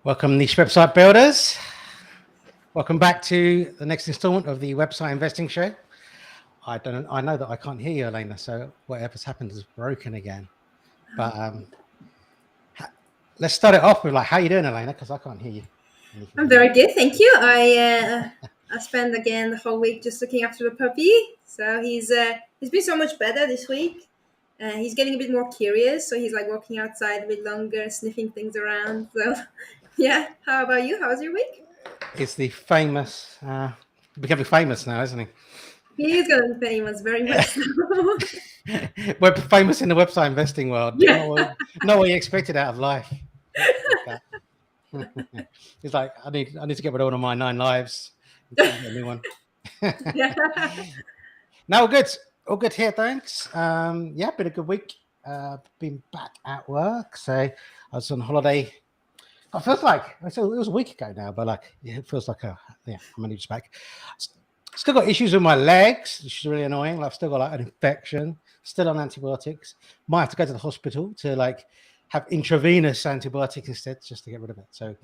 Welcome, niche website builders. Welcome back to the next installment of the Website Investing Show. I know that I can't hear you, Elena, so whatever's happened is broken again. But let's start it off with how you doing, Elena? Because I can't hear you. I'm very good, thank you. I spent again the whole week just looking after the puppy. So he's been so much better this week. He's getting a bit more curious, so he's walking outside a bit longer, sniffing things around. So yeah, how about you? How was your week? It's the famous, becoming famous now, isn't he? He is going to be famous very much so. We're famous in the website investing world. Yeah. Not what you expected out of life. It's like I need to get rid of one of my 9 lives and get a new one. Yeah. No, all good here, thanks. Yeah, been a good week. Been back at work, so I was on holiday. It feels like it was a week ago now, but it feels like I'm only just back. Still got issues with my legs, which is really annoying. I've still got an infection, still on antibiotics. Might have to go to the hospital to have intravenous antibiotics instead, just to get rid of it. So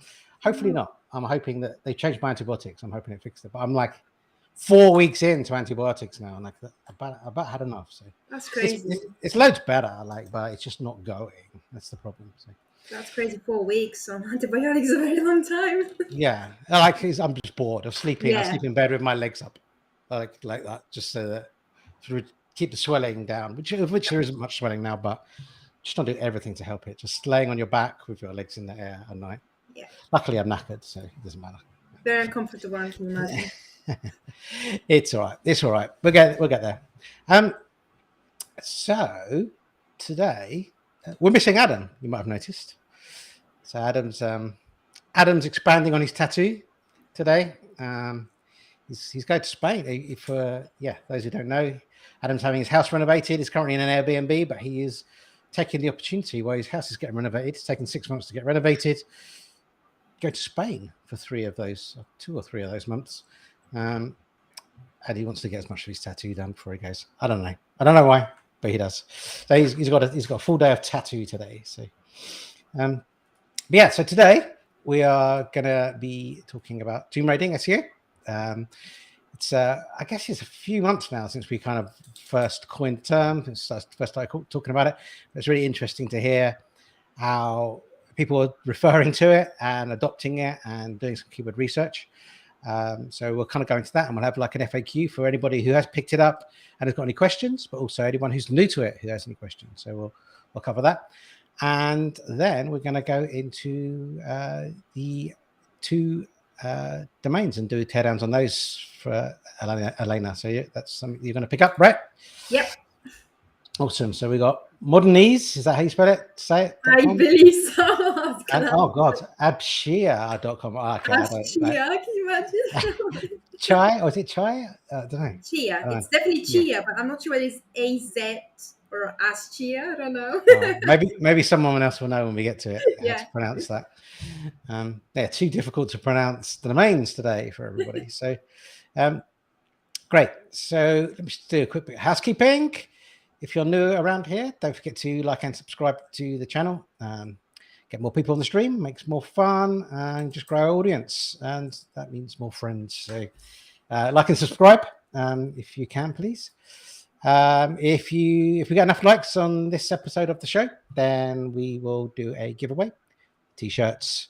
hopefully not. I'm hoping that they changed my antibiotics. I'm hoping it fixed it. But I'm 4 weeks into antibiotics now, and about had enough. So that's crazy. It's loads better, but it's just not going. That's the problem. So. That's crazy. 4 weeks on antibiotics is a very long time. Yeah, I'm just bored of sleeping. Yeah. I sleep in bed with my legs up, like that, just so that to keep the swelling down. Which there isn't much swelling now, but just not do everything to help it. Just laying on your back with your legs in the air at night. Yeah. Luckily, I'm knackered, so it doesn't matter. Very uncomfortable, I can imagine. It's all right. It's all right. We'll get there. So today we're missing Adam. You might have noticed. So Adam's expanding on his tattoo today. He's going to Spain. Those who don't know, Adam's having his house renovated. He's currently in an Airbnb, but he is taking the opportunity while his house is getting renovated. It's taken 6 months to get renovated. Go to Spain for 2 or 3 of those months. And he wants to get as much of his tattoo done before he goes. I don't know why, but he does. So he's got a full day of tattoo today. So, so today we are going to be talking about tomb raiding SEO. It's I guess it's a few months now since we kind of first coined the term. First started talking about it. It's really interesting to hear how people are referring to it and adopting it and doing some keyword research. So we'll kind of go into that, and we'll have an FAQ for anybody who has picked it up and has got any questions, but also anyone who's new to it who has any questions. So we'll cover that. And then we're going to go into the 2 domains and do teardowns on those for Elena. So that's something you're going to pick up, right? Yep. Awesome. So we got Modernese. Is that how you spell it? Say it. I believe so. Oh God, abshia.com. Okay, Abshia, can you imagine? Chai, or is it Chai? I don't know. Chia. It's definitely Chia, but I'm not sure whether it's AZ or Aschia. I don't know. Maybe someone else will know when we get to it. Yeah. How to pronounce that. They're too difficult to pronounce the domains today for everybody. So, great. So let me just do a quick bit of housekeeping. If you're new around here, don't forget to like and subscribe to the channel. Get more people on the stream, makes more fun, and just grow our audience. And that means more friends. So like and subscribe if you can, please. If we get enough likes on this episode of the show, then we will do a giveaway. T-shirts,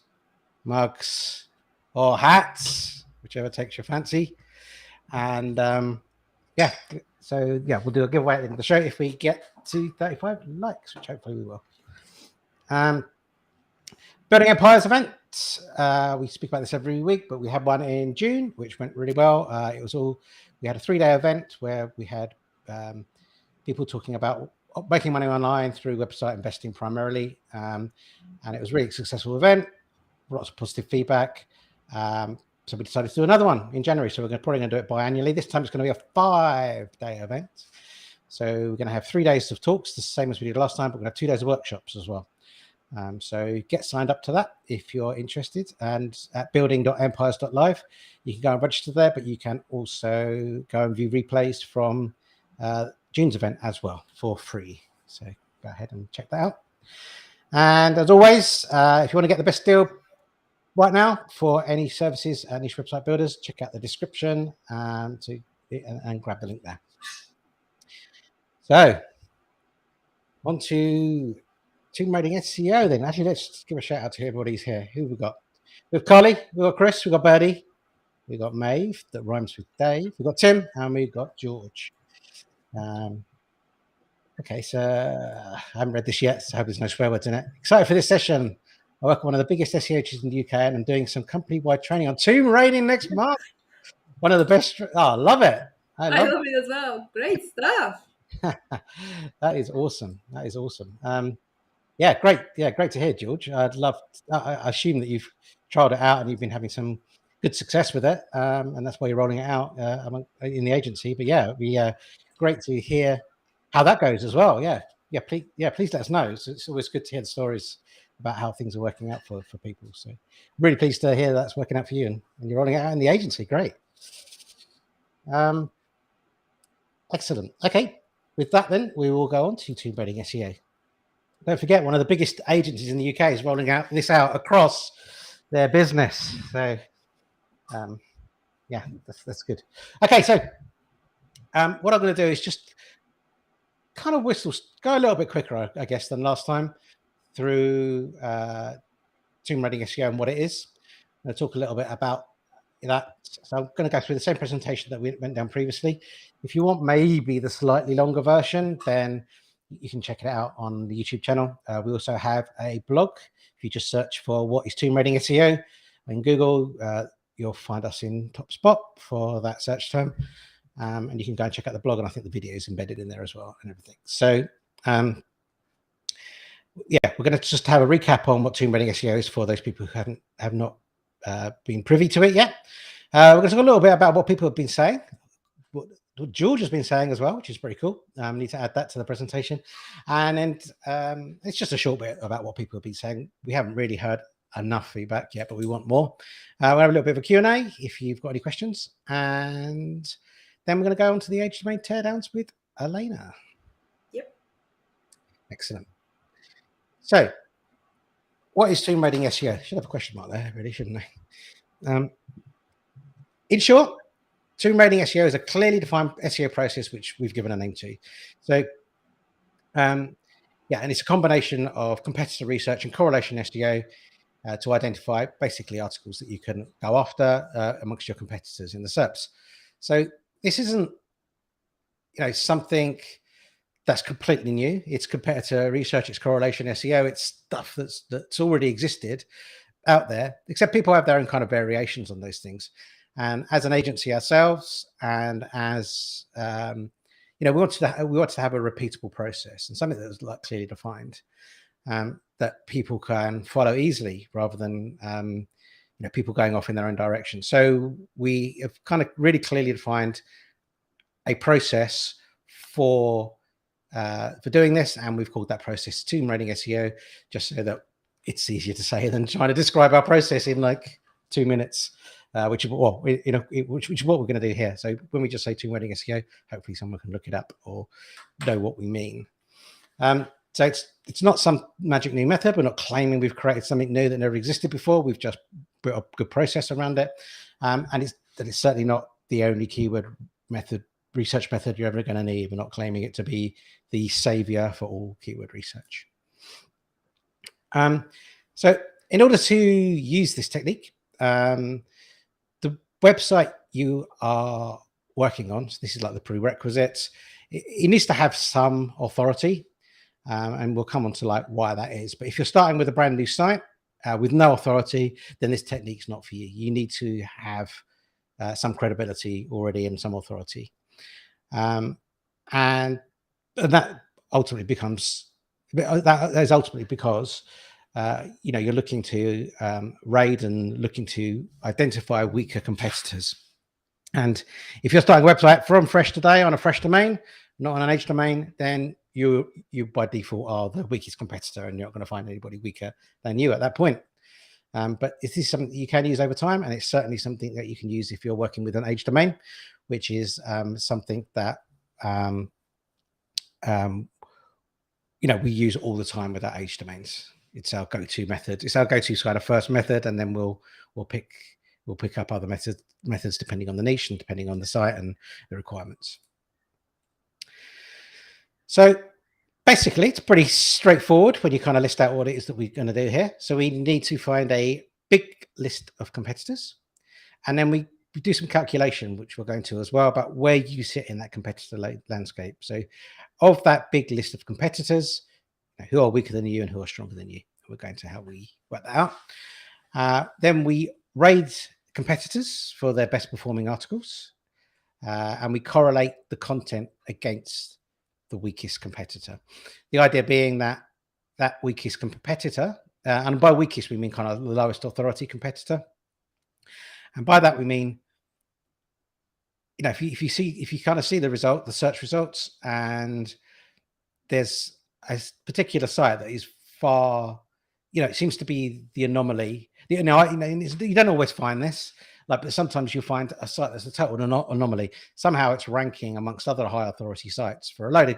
mugs, or hats, whichever takes your fancy. And we'll do a giveaway at the end of the show if we get to 35 likes, which hopefully we will. Building Empires event. We speak about this every week, but we had one in June, which went really well. We had a 3-day event where we had people talking about making money online through website investing primarily. And it was a really successful event, lots of positive feedback. So we decided to do another one in January. So we're probably going to do it biannually. This time it's going to be a 5-day event. So we're going to have 3 days of talks, the same as we did last time, but we're going to have 2 days of workshops as well. So get signed up to that if you're interested. And at building.empires.live, you can go and register there, but you can also go and view replays from June's event as well for free. So go ahead and check that out. And as always, if you want to get the best deal, right now, for any services and niche website builders, check out the description and grab the link there. So on to Team Rating SEO then. Actually, let's give a shout out to everybody's here. Who we got? We've Carly, we've got Chris, we've got Birdie, we've got Maeve, that rhymes with Dave, we've got Tim, and we've got George. Okay, so I haven't read this yet, so I hope there's no swear words in it. Excited for this session. I work at one of the biggest SEO agencies in the UK, and I'm doing some company-wide training on Tomb Raiding next month. One of the best. Oh, I love it. I love it as well. Great stuff. That is awesome. That is awesome. Yeah, great. Yeah, great to hear, George. I'd love. I assume that you've trialed it out and you've been having some good success with it, and that's why you're rolling it out in the agency. But yeah, it'd be great to hear how that goes as well. Yeah, please let us know. It's always good to hear the stories about how things are working out for people. So really pleased to hear that's working out for you, and you're rolling it out in the agency. Great. Excellent. Okay, with that then we will go on to Tomb Raiding SEO. Don't forget, one of the biggest agencies in the UK is rolling out across their business. So yeah, that's good. Okay, so what I'm going to do is just kind of go a little bit quicker, I guess, than last time through Tomb Raiding SEO and what it is. I'm going to talk a little bit about that. So I'm going to go through the same presentation that we went down previously. If you want maybe the slightly longer version, then you can check it out on the YouTube channel. We also have a blog. If you just search for what is Tomb Raiding SEO in Google, you'll find us in top spot for that search term. And you can go and check out the blog, and I think the video is embedded in there as well and everything. So yeah, we're going to just have a recap on what Tomb Raiding SEO is for those people who have not been privy to it yet. We're going to talk a little bit about what people have been saying, what George has been saying as well, which is pretty cool. Need to add that to the presentation. And it's just a short bit about what people have been saying. We haven't really heard enough feedback yet, but we want more. We'll have a little bit of a Q&A if you've got any questions. And then we're going to go on to the age domain teardowns with Elena. Yep. Excellent. So what is Tomb Raiding SEO? Should have a question mark there, really, shouldn't I? In short, Tomb Raiding SEO is a clearly defined SEO process which we've given a name to. So, yeah, and it's a combination of competitor research and correlation SEO to identify basically articles that you can go after amongst your competitors in the SERPs. So this isn't, something that's completely new. It's competitor research, it's correlation SEO, it's stuff that's already existed out there, except people have their own kind of variations on those things. And as an agency ourselves, and as we wanted to have a repeatable process and something that was like clearly defined, that people can follow easily, rather than people going off in their own direction. So we have kind of really clearly defined a process for doing this, and we've called that process Tomb Raiding SEO, just so that it's easier to say than trying to describe our process in like 2 minutes. Which is what we're going to do here. So when we just say Tomb Raiding SEO, hopefully someone can look it up or know what we mean. So it's not some magic new method. We're not claiming we've created something new that never existed before. We've just built a good process around it, and it's certainly not the only keyword research method you're ever going to need. We're not claiming it to be the savior for all keyword research. So in order to use this technique, the website you are working on, so this is like the prerequisites, it needs to have some authority, and we'll come on to like why that is. But if you're starting with a brand new site with no authority, then this technique's not for you. You need to have some credibility already and some authority, and that ultimately becomes that is ultimately because you're looking to raid and looking to identify weaker competitors. And if you're starting a website from fresh today on a fresh domain, not on an age domain, then you by default are the weakest competitor, and you're not going to find anybody weaker than you at that point. But this is something that you can use over time, and it's certainly something that you can use if you're working with an age domain, which is something that we use all the time with our age domains. it's our go-to method. It's our go-to kind of first method, and then we'll pick up other methods depending on the niche and depending on the site and the requirements. So basically, it's pretty straightforward when you kind of list out what it is that we're going to do here. So we need to find a big list of competitors, and then we do some calculation, which we're going to as well, about where you sit in that competitor landscape. So of that big list of competitors, who are weaker than you and who are stronger than you. We're going to how we work that out. Then we rate competitors for their best performing articles, and we correlate the content against the weakest competitor. The idea being that weakest competitor, and by weakest we mean kind of the lowest authority competitor, and by that we mean, if you kind of see the search results, and there's a particular site that is far, it seems to be the anomaly. You don't always find this, but sometimes you'll find a site that's a total anomaly. Somehow it's ranking amongst other high authority sites for a load of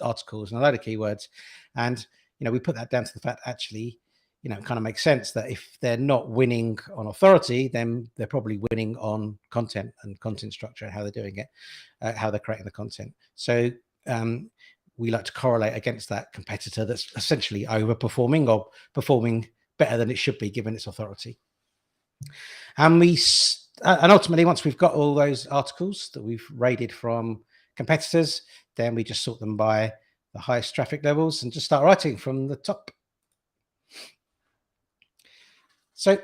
articles and a load of keywords, and we put that down to the fact actually, it kind of makes sense that if they're not winning on authority, then they're probably winning on content and content structure and how they're doing it, how they're creating the content. So we like to correlate against that competitor that's essentially overperforming or performing better than it should be given its authority. And ultimately, once we've got all those articles that we've rated from competitors, then we just sort them by the highest traffic levels and just start writing from the top. So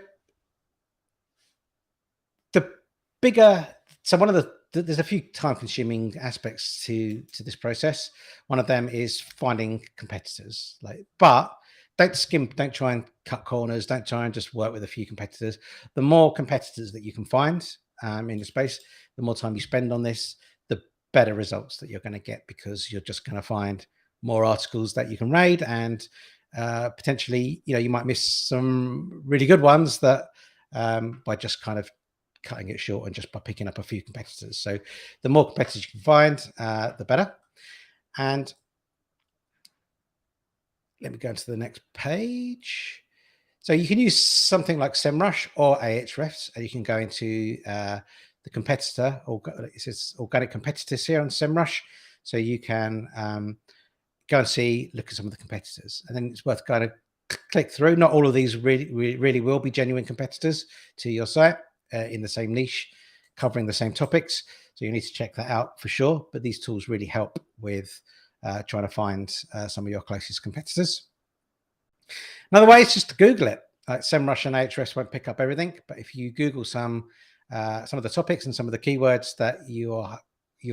there's a few time-consuming aspects to this process. One of them is finding competitors, but don't try and cut corners. Don't try and just work with a few competitors. The more competitors that you can find in the space, the more time you spend on this, the better results that you're going to get, because you're just going to find more articles that you can raid, and potentially, you might miss some really good ones that by just kind of cutting it short and just by picking up a few competitors. So the more competitors you can find, the better. And let me go to the next page. So you can use something like SEMrush or Ahrefs, and you can go into the competitor, or it says organic competitors here on SEMrush. So you can go and look at some of the competitors, and then it's worth kind of click through. Not all of these really will be genuine competitors to your site in the same niche, covering the same topics. So you need to check that out for sure. But these tools really help with trying to find some of your closest competitors. Another way is just to Google it. SEMrush and Ahrefs won't pick up everything, but if you Google some of the topics and some of the keywords that you're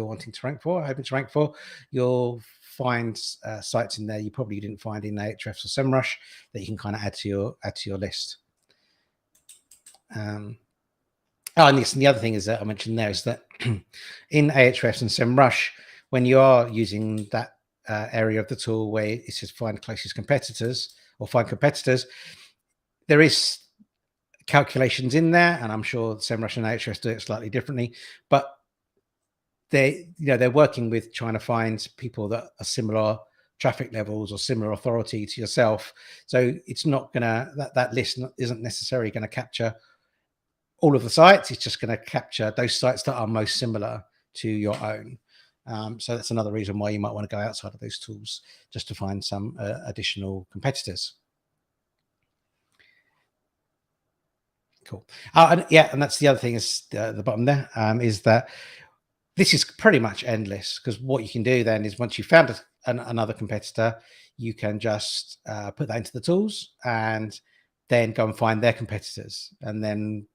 wanting to rank for, hoping to rank for, you'll find sites in there you probably didn't find in Ahrefs or SEMrush that you can kind of add to your list. And the other thing is that I mentioned there is that in Ahrefs and SEMrush, when you are using that area of the tool where it says find closest competitors or find competitors, there is calculations in there, and I'm sure SEMrush and Ahrefs do it slightly differently, but they're working with trying to find people that are similar traffic levels or similar authority to yourself. So it's not gonna, that list isn't necessarily going to capture all of the sites. It's just going to capture those sites that are most similar to your own. So that's another reason why you might want to go outside of those tools just to find some additional competitors. Cool. And that's the other thing is the bottom there, is that this is pretty much endless, because what you can do then is once you've found another competitor, you can just put that into the tools and then go and find their competitors, and then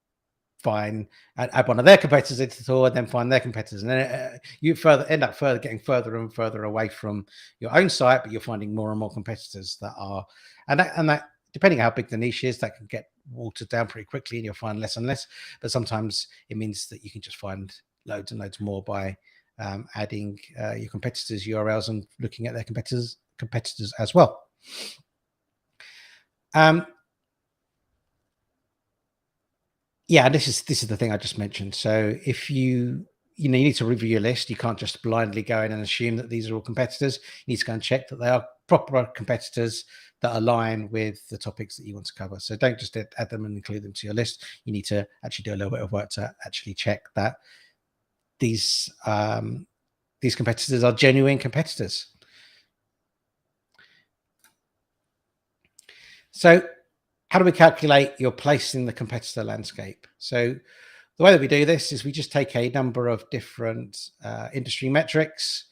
add one of their competitors into the tool, and then find their competitors, and then you end up getting further and further away from your own site, but you're finding more and more competitors that are, and that depending on how big the niche is, that can get watered down pretty quickly, and you'll find less and less. But sometimes it means that you can just find loads and loads more by adding your competitors' URLs and looking at their competitors as well. This is the thing I just mentioned. So if you need to review your list, you can't just blindly go in and assume that these are all competitors. You need to go and check that they are proper competitors that align with the topics that you want to cover. So don't just add them and include them to your list. You need to actually do a little bit of work to actually check that these competitors are genuine competitors. So how do we calculate your place in the competitor landscape? So the way that we do this is we just take a number of different industry metrics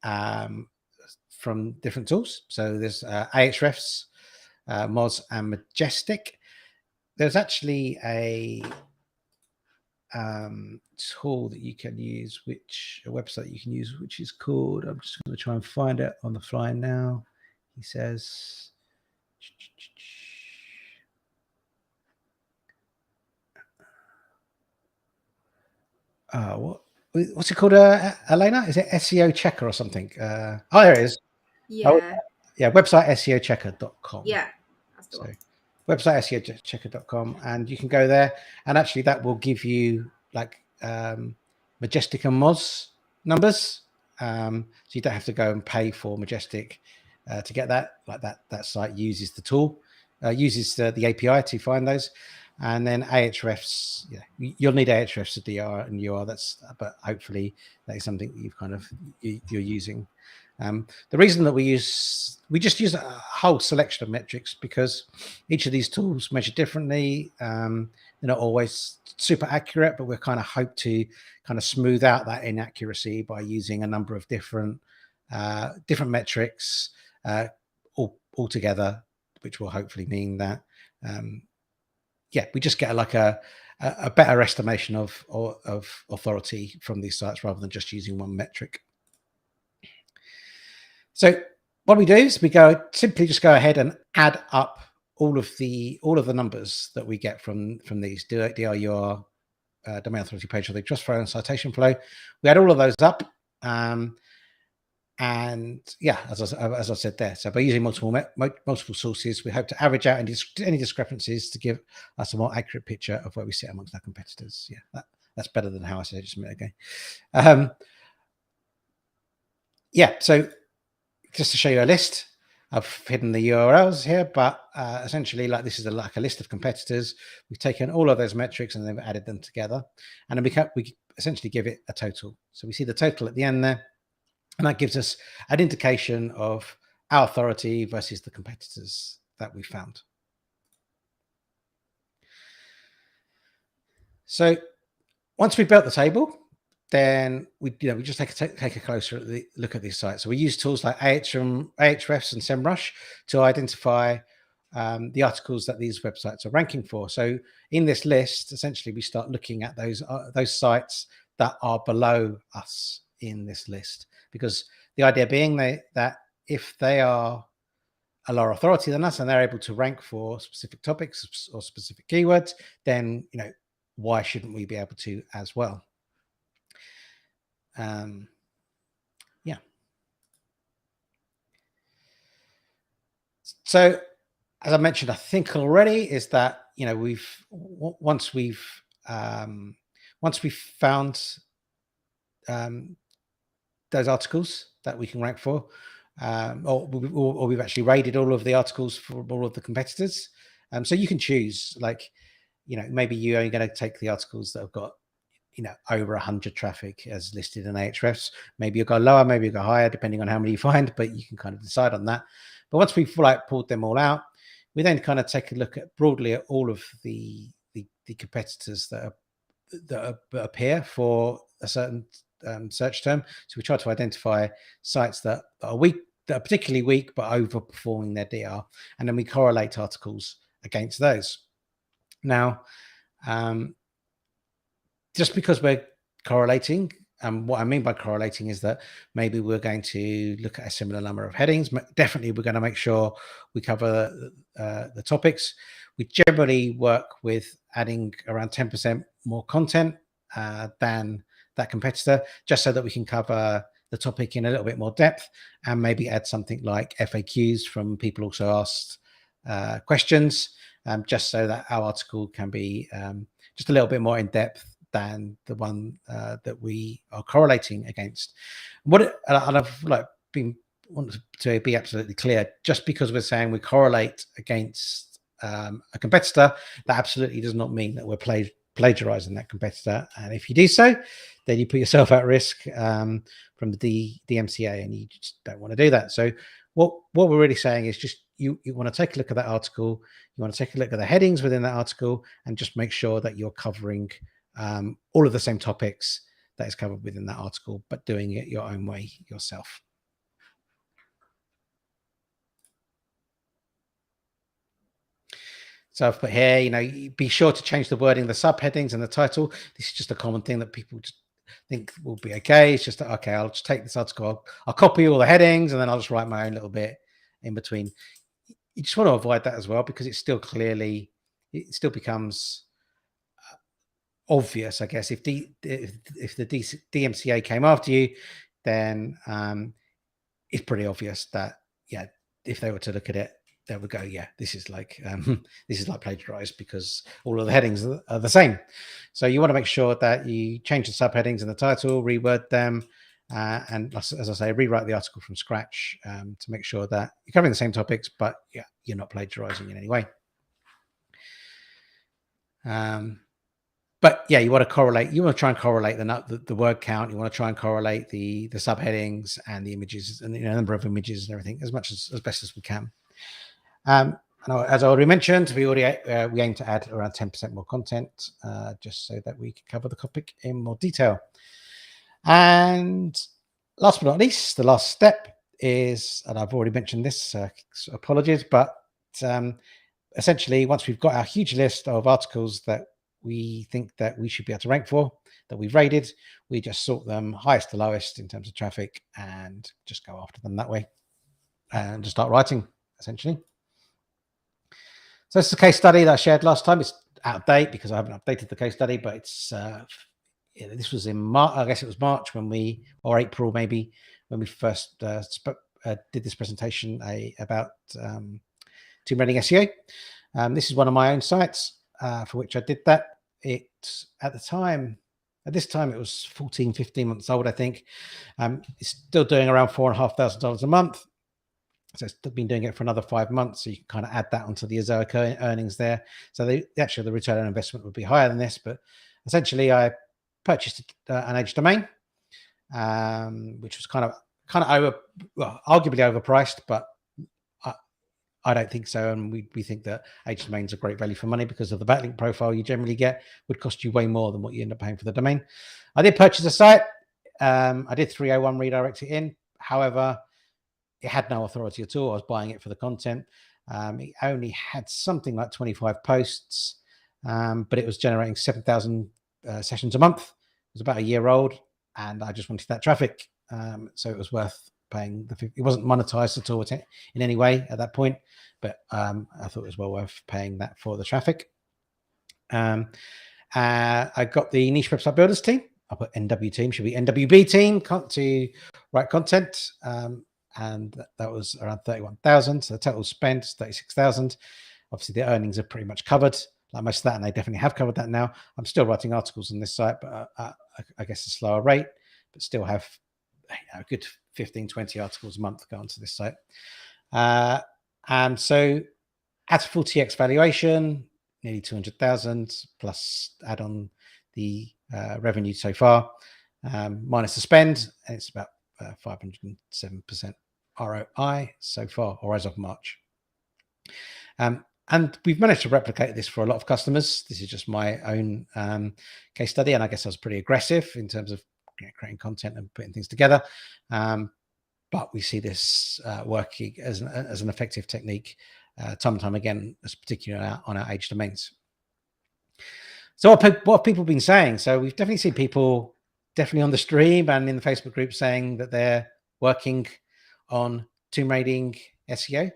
from different tools. So there's Ahrefs, Moz, and Majestic. There's actually a tool that you can use, a website you can use, which is called, I'm just going to try and find it on the fly now. He says, what's it called, Elena? Is it SEO Checker or something? Oh, there it is. Yeah. Oh, yeah, website SEOchecker.com. Yeah, that's the one. Website SEOchecker.com, and you can go there, and actually that will give you like Majestic and Moz numbers, so you don't have to go and pay for Majestic to get that. Like that site uses the tool, uses the API to find those, and then Ahrefs. Yeah, you'll need Ahrefs to DR and UR. But hopefully that is something that you're using. The reason that we just use a whole selection of metrics because each of these tools measure differently. They're not always super accurate, but we kind of hope to kind of smooth out that inaccuracy by using a number of different metrics all together, which will hopefully mean that we just get like a better estimation of authority from these sites rather than just using one metric. So what we do is we simply just go ahead and add up all of the numbers that we get from these DRUR, domain authority page authority, trust flow, and citation flow. We add all of those up, and yeah, as I said there. So by using multiple sources, we hope to average out any discrepancies to give us a more accurate picture of where we sit amongst our competitors. Yeah, that's better than how I said it just a minute ago. Yeah, so just to show you a list, I've hidden the URLs here, but essentially, like this is like a list of competitors. We've taken all of those metrics and then added them together, and then we essentially give it a total. So we see the total at the end there, and that gives us an indication of our authority versus the competitors that we found. So once we've built the table, then we just take a closer look at these sites. So we use tools like Ahrefs and SEMrush to identify the articles that these websites are ranking for. So in this list, essentially, we start looking at those sites that are below us in this list, because the idea being that if they are a lower authority than us and they're able to rank for specific topics or specific keywords, then why shouldn't we be able to as well? Yeah. So as I mentioned, I think already, is that once we've found those articles that we can rank for, or we've actually rated all of the articles for all of the competitors. So you can choose, like, maybe you're only going to take the articles that have got over 100 traffic as listed in Ahrefs. Maybe you'll go lower, maybe you'll go higher, depending on how many you find, but you can kind of decide on that. But once we've pulled them all out, we then kind of take a look broadly at all of the competitors that appear for a certain search term. So we try to identify sites that are weak, that are particularly weak, but overperforming their DR, and then we correlate articles against those. Now, just because we're correlating, and what I mean by correlating is that maybe we're going to look at a similar number of headings. Definitely, we're going to make sure we cover the topics. We generally work with adding around 10% more content than that competitor, just so that we can cover the topic in a little bit more depth, and maybe add something like FAQs from people also asked questions, just so that our article can be just a little bit more in depth than the one that we are correlating against. And I've been want to be absolutely clear. Just because we're saying we correlate against a competitor, that absolutely does not mean that we're plagiarizing that competitor. And if you do so, then you put yourself at risk from the DMCA, and you just don't want to do that. So what we're really saying is just you want to take a look at that article. You want to take a look at the headings within that article and just make sure that you're covering all of the same topics that is covered within that article, but doing it your own way yourself. So I've put here, be sure to change the wording, the subheadings and the title. This is just a common thing that people just think will be okay. It's just, okay, I'll just take this article, I'll copy all the headings, and then I'll just write my own little bit in between. You just want to avoid that as well, because it still becomes obvious, I guess. If the DMCA came after you, then it's pretty obvious that, yeah, if they were to look at it, they would go, yeah, this is like plagiarized, because all of the headings are the same. So you want to make sure that you change the subheadings and the title, reword them, and as I say, rewrite the article from scratch to make sure that you're covering the same topics, but yeah, you're not plagiarizing in any way. But yeah, you want to correlate. You want to try and correlate the word count. You want to try and correlate the subheadings and the images and the number of images and everything as best as we can. As I already mentioned, we aim to add around 10% more content, just so that we can cover the topic in more detail. And last but not least, the last step is, and I've already mentioned this, so apologies, but essentially, once we've got our huge list of articles that we think that we should be able to rank for, that we've rated, we just sort them highest to lowest in terms of traffic and just go after them that way and just start writing, essentially. So this is a case study that I shared last time. It's out of date because I haven't updated the case study, but it's this was in March. I guess it was March or April maybe, when we first did this presentation about Tomb Raiding SEO. This is one of my own sites for which I did that. At this time, it was 15 months old, I think. It's still doing around $4,500 a month. So it's been doing it for another 5 months. So you can kind of add that onto the Ezoic earnings there. So the return on investment would be higher than this. But essentially, I purchased an age domain, which was kind of arguably overpriced, but I don't think so. And we think that age domains are great value for money, because of the backlink profile you generally get would cost you way more than what you end up paying for the domain. I did purchase a site. I did 301 redirect it in. However, it had no authority at all. I was buying it for the content. It only had something like 25 posts, but it was generating 7,000 sessions a month. It was about a year old, and I just wanted that traffic. So it was worth paying it wasn't monetized at all in any way at that point, but I thought it was well worth paying that for the traffic. I got the niche website builders team. I put NW team, should be NWB team, to write content. And that was around 31,000. So the total spend is 36,000. Obviously, the earnings are pretty much covered, like most of that, and they definitely have covered that now. I'm still writing articles on this site, but I guess a slower rate, but still have a good 15, 20 articles a month go onto this site. And so at a full TX valuation, nearly 200,000 plus add on the revenue so far, minus the spend, and it's about 507% ROI so far, or as of March. And we've managed to replicate this for a lot of customers. This is just my own case study, and I guess I was pretty aggressive in terms of creating content and putting things together. But we see this working as an effective technique time and time again, particularly on our age domains. So what have people been saying? So we've definitely seen people definitely on the stream and in the Facebook group saying that they're working on Tomb Raiding SEO.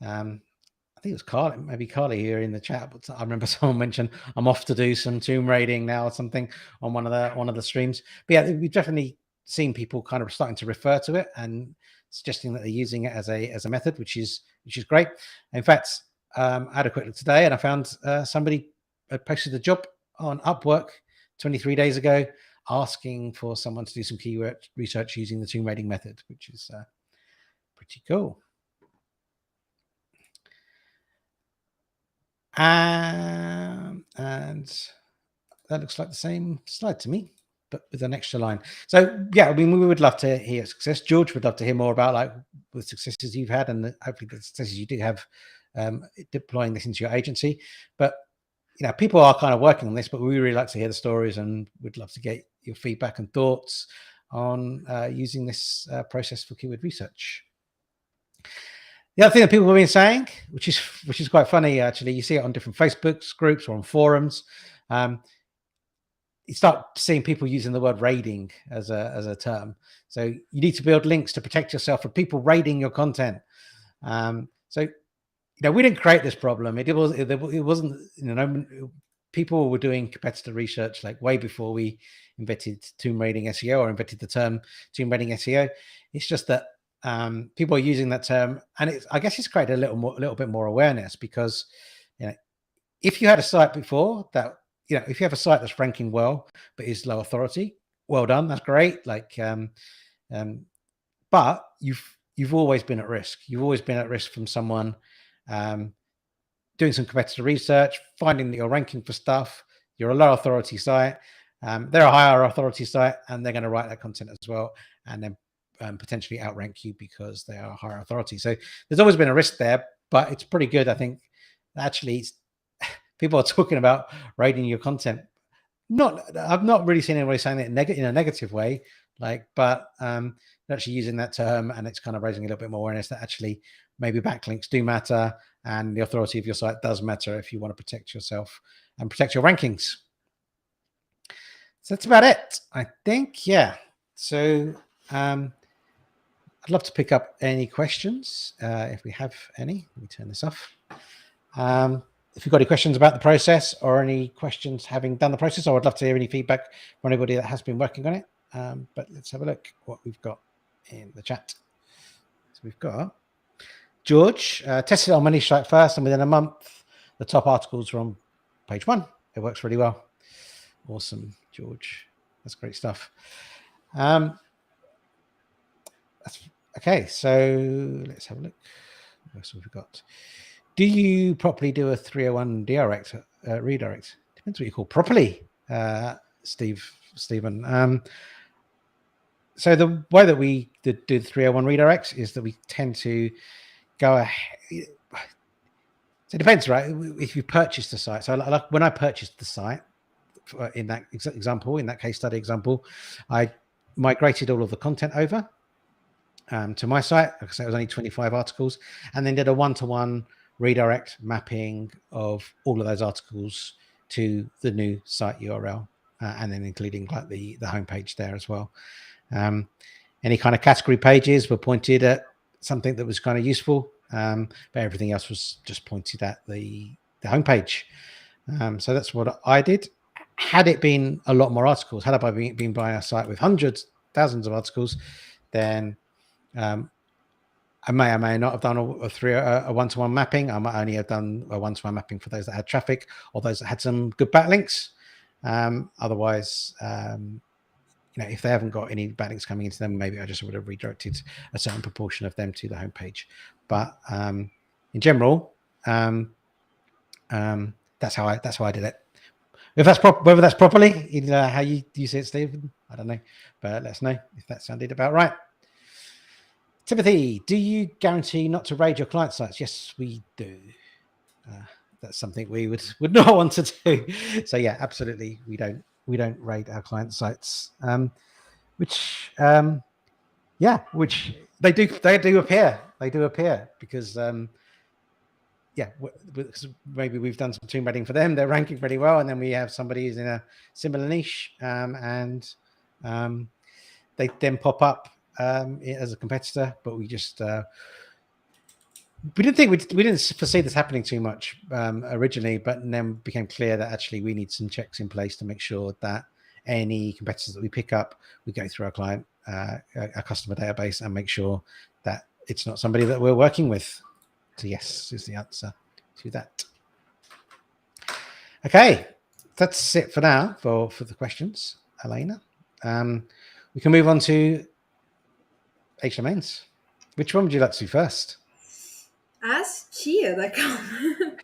I think it was Carly, maybe Carly here in the chat, but I remember someone mentioned I'm off to do some Tomb Raiding now or something on one of the streams. But yeah, we've definitely seen people kind of starting to refer to it and suggesting that they're using it as a method, which is great. In fact, I had a quick look today and I found somebody had posted a job on Upwork 23 days ago, asking for someone to do some keyword research using the Tomb Raiding method, which is Pretty cool. And that looks like the same slide to me, but with an extra line. So yeah, I mean, we would love to hear success. George would love to hear more about like the successes you've had and hopefully the successes you do have deploying this into your agency. But you know, people are kind of working on this, but we really like to hear the stories and would love to get your feedback and thoughts on using this process for keyword research. The other thing that people have been saying, which is quite funny actually, you see it on different Facebook groups or on forums. You start seeing people using the word raiding as a term. So you need to build links to protect yourself from people raiding your content. So you know, we didn't create this problem. It wasn't, you know, people were doing competitor research like way before we invented tomb raiding SEO or invented the term tomb raiding SEO. It's just that people are using that term, and I guess it's created a little bit more awareness because, you know, if you had a site before that, you know, if you have a site that's ranking well but is low authority, well done, that's great. Like, but you've always been at risk. You've always been at risk from someone doing some competitor research, finding that you're ranking for stuff. You're a low authority site. They're a higher authority site, and they're going to write that content as well, and then potentially outrank you because they are higher authority. So there's always been a risk there, but it's pretty good. I think actually people are talking about rating your content. I've not really seen anybody saying it in a negative way, like, but actually using that term, and it's kind of raising a little bit more awareness that actually maybe backlinks do matter and the authority of your site does matter if you want to protect yourself and protect your rankings. So that's about it, I think. Yeah. So I'd love to pick up any questions if we have any. Let me turn this off. If you've got any questions about the process or any questions having done the process, I would love to hear any feedback from anybody that has been working on it. But let's have a look what we've got in the chat. So we've got George, tested it on my niche site first, and within a month, the top articles were on page 1. It works really well. Awesome, George. That's great stuff. Okay, so let's have a look. What else have we got? Do you properly do a 301 redirect? Depends what you call properly, Stephen. So the way that we do the 301 redirects is that we tend to go ahead. So it depends, right? If you purchase the site. So like when I purchased the site, in that example, in that case study example, I migrated all of the content over to my site. Like I said, it was only 25 articles, and then did a one-to-one redirect mapping of all of those articles to the new site URL, and then including like the homepage there as well. Any kind of category pages were pointed at something that was kind of useful, but everything else was just pointed at the homepage. So that's what I did. Had it been a lot more articles, had I been buying a site with hundreds, thousands of articles, then I may or may not have done a one-to-one mapping. I might only have done a one-to-one mapping for those that had traffic or those that had some good backlinks. Otherwise, you know, if they haven't got any backlinks coming into them, maybe I just would have redirected a certain proportion of them to the homepage. But in general, that's how I did it. If that's whether that's properly how you see it, Stephen, I don't know, but let us know if that sounded about right. Timothy, do you guarantee not to raid your client sites? Yes, we do. That's something we would not want to do. So yeah, absolutely, we don't raid our client sites. Which they do appear. They do appear because maybe we've done some tomb raiding for them. They're ranking pretty well, and then we have somebody who's in a similar niche, and they then pop up as a competitor. But we just we didn't foresee this happening too much originally, but then became clear that actually we need some checks in place to make sure that any competitors that we pick up, we go through our customer database and make sure that it's not somebody that we're working with. So yes is the answer to that. Okay, that's it for now for the questions, Elena. We can move on to H domains. Which one would you like to do first? AskChia.com.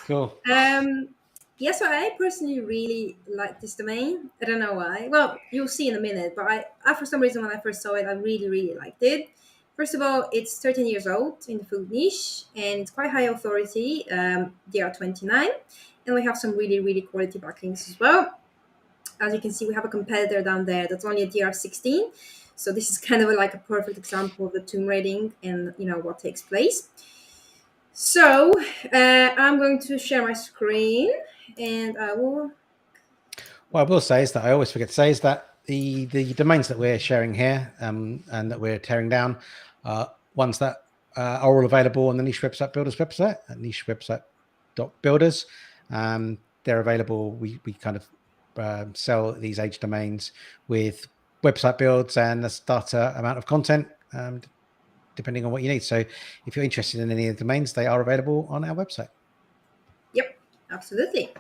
Cool. Yeah, so I personally really like this domain. I don't know why. Well, you'll see in a minute, but I for some reason when I first saw it, I really, really liked it. First of all, it's 13 years old in the food niche and it's quite high authority, DR29. And we have some really, really quality backlinks as well. As you can see, we have a competitor down there that's only a DR16. So this is kind of like a perfect example of the tomb rating and what takes place. So I'm going to share my screen and I will. What I will say is that I always forget to say is that the domains that we're sharing here and that we're tearing down are ones that are all available on the Niche Website Builders website at nichewebsite.builders. They're available. We kind of sell these age domains with website builds and a starter amount of content, depending on what you need. So if you're interested in any of the domains, they are available on our website. Yep, absolutely.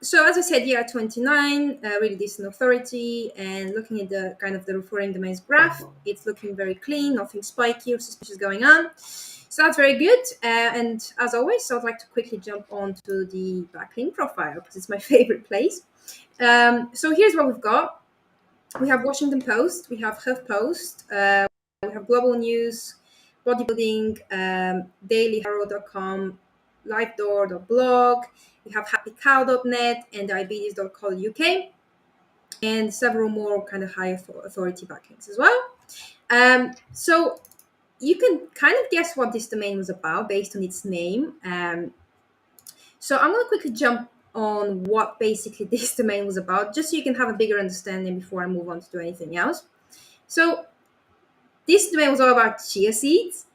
So as I said, yeah, 29, really decent authority, and looking at the kind of the referring domains graph, it's looking very clean, nothing spiky or suspicious going on. So that's very good. And as always, I'd like to quickly jump on to the backlink profile because it's my favorite place. So here's what we've got. We have Washington Post, we have HuffPost, we have Global News, Bodybuilding, dailyherald.com, livedoor.blog, we have happycow.net and diabetes.co.uk, and several more kind of high authority backlinks as well. So you can kind of guess what this domain was about based on its name. So I'm going to quickly jump on what basically this domain was about, just so you can have a bigger understanding before I move on to do anything else. So this domain was all about chia seeds.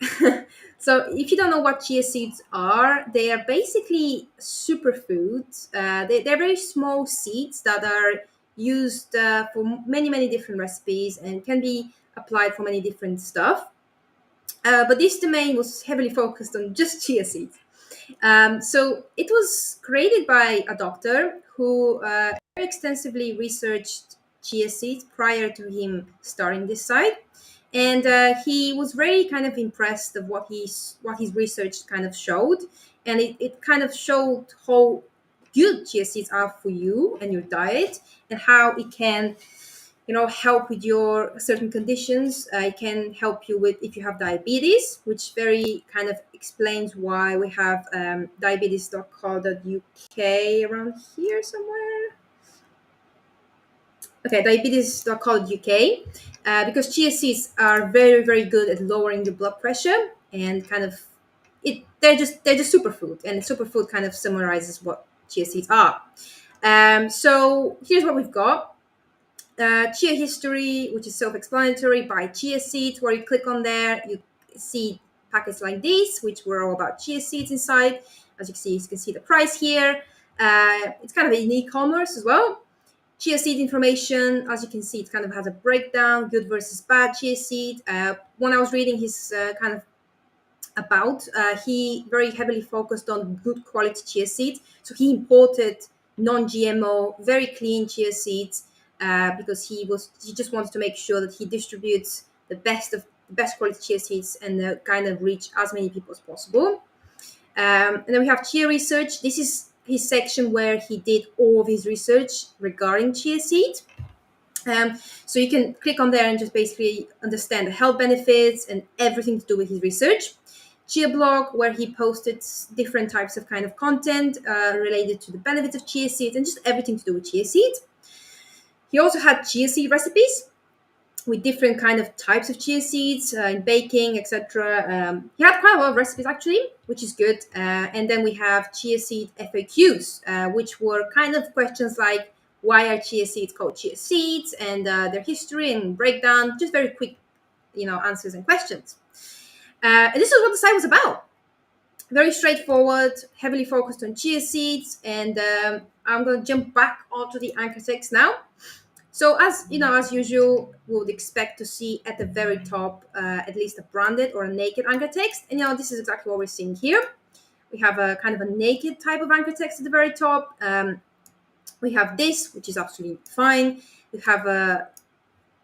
So if you don't know what chia seeds are, they are basically superfoods. They're very small seeds that are used for many, many different recipes and can be applied for many different stuff. But this domain was heavily focused on just chia seeds. So it was created by a doctor who very extensively researched chia seeds prior to him starting this site. And he was very kind of impressed of what his research kind of showed. And it kind of showed how good chia seeds are for you and your diet and how it can help with your certain conditions. It can help you with if you have diabetes, which very kind of explains why we have diabetes.co.uk around here somewhere. Okay, diabetes.co.uk, because chia seeds are very, very good at lowering your blood pressure and kind of they're just superfood, and superfood kind of summarizes what chia seeds are. So here's what we've got. Chia history, which is self-explanatory, by chia seeds, where you click on there, you see packets like this, which were all about chia seeds inside. As you can see the price here. It's kind of in e-commerce as well. Chia seed information, as you can see, it kind of has a breakdown, good versus bad chia seed. When I was reading his kind of about, he very heavily focused on good quality chia seeds. So he imported non-GMO, very clean chia seeds, because he just wants to make sure that he distributes the best quality chia seeds and kind of reach as many people as possible. And then we have chia research. This is his section where he did all of his research regarding chia seeds. So you can click on there and just basically understand the health benefits and everything to do with his research. Chia blog, where he posted different types of kind of content related to the benefits of chia seeds and just everything to do with chia seeds. He also had chia seed recipes with different kind of types of chia seeds in baking, etc. He had quite a lot of recipes actually, which is good. And then we have chia seed FAQs, which were kind of questions like, why are chia seeds called chia seeds, and their history and breakdown, just very quick, answers and questions. And this is what the site was about. Very straightforward, heavily focused on chia seeds. And I'm going to jump back onto the anchor text now. So as usual, we would expect to see at the very top at least a branded or a naked anchor text. And this is exactly what we're seeing here. We have a kind of a naked type of anchor text at the very top. We have this, which is absolutely fine. We have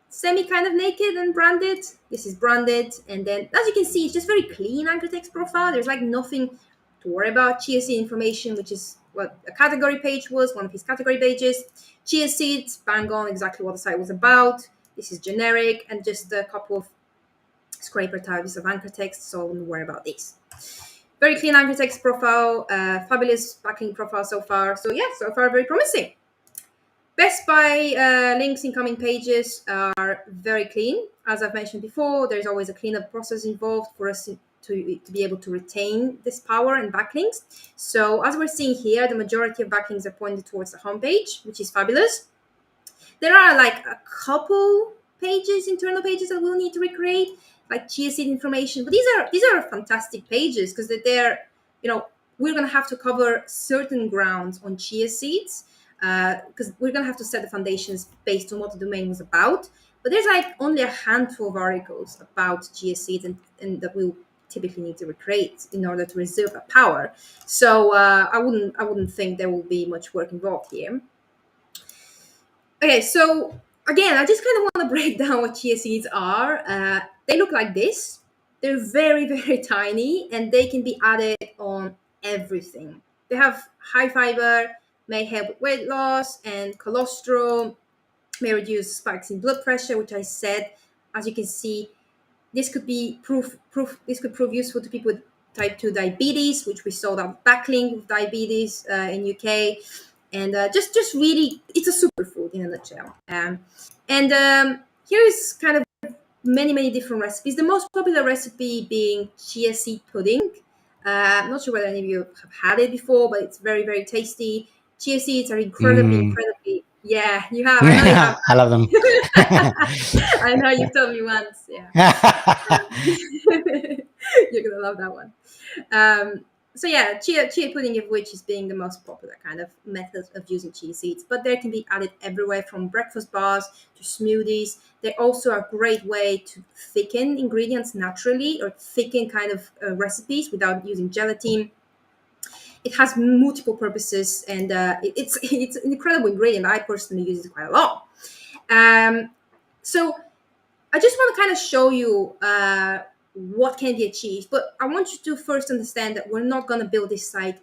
semi kind of naked and branded. This is branded, and then as you can see, it's just very clean anchor text profile. There's like nothing to worry about. Chia seed information, which is what a category page was, one of his category pages. Chia seeds, bang on, exactly what the site was about. This is generic, and just a couple of scraper types of anchor text, so I wouldn't worry about this. Very clean anchor text profile, fabulous backlink profile so far. So yeah, so far very promising. Best by links incoming pages are very clean. As I've mentioned before, there's always a cleanup process involved for us to be able to retain this power and backlinks. So as we're seeing here, the majority of backlinks are pointed towards the homepage, which is fabulous. There are like a couple pages, internal pages that we'll need to recreate, like chia seed information. But these are fantastic pages because they're, we're going to have to cover certain grounds on chia seeds because we're going to have to set the foundations based on what the domain was about. But there's like only a handful of articles about chia seeds and that we'll typically need to recreate in order to reserve that power. So I wouldn't think there will be much work involved here. Okay, so again, I just kind of want to break down what chia seeds are. They look like this. They're very, very tiny, and they can be added on everything. They have high fiber, may help with weight loss and cholesterol, may reduce spikes in blood pressure, which I said. As you can see, this could be this could prove useful to people with type 2 diabetes, which we saw that backlink with diabetes in UK. And just really, it's a superfood in a nutshell. Here is kind of many different recipes. The most popular recipe being chia seed pudding. I'm not sure whether any of you have had it before, but it's very, very tasty. Chia seeds are incredibly. Yeah, you have. I know you have. I love them. I know you've told me once. Yeah. You're gonna love that one. So yeah, chia pudding, of which is being the most popular kind of method of using chia seeds, but they can be added everywhere from breakfast bars to smoothies. They're also a great way to thicken ingredients naturally or thicken kind of recipes without using gelatin. It has multiple purposes, and it's an incredible ingredient. I personally use it quite a lot. So I just want to kind of show you what can be achieved, but I want you to first understand that we're not going to build this site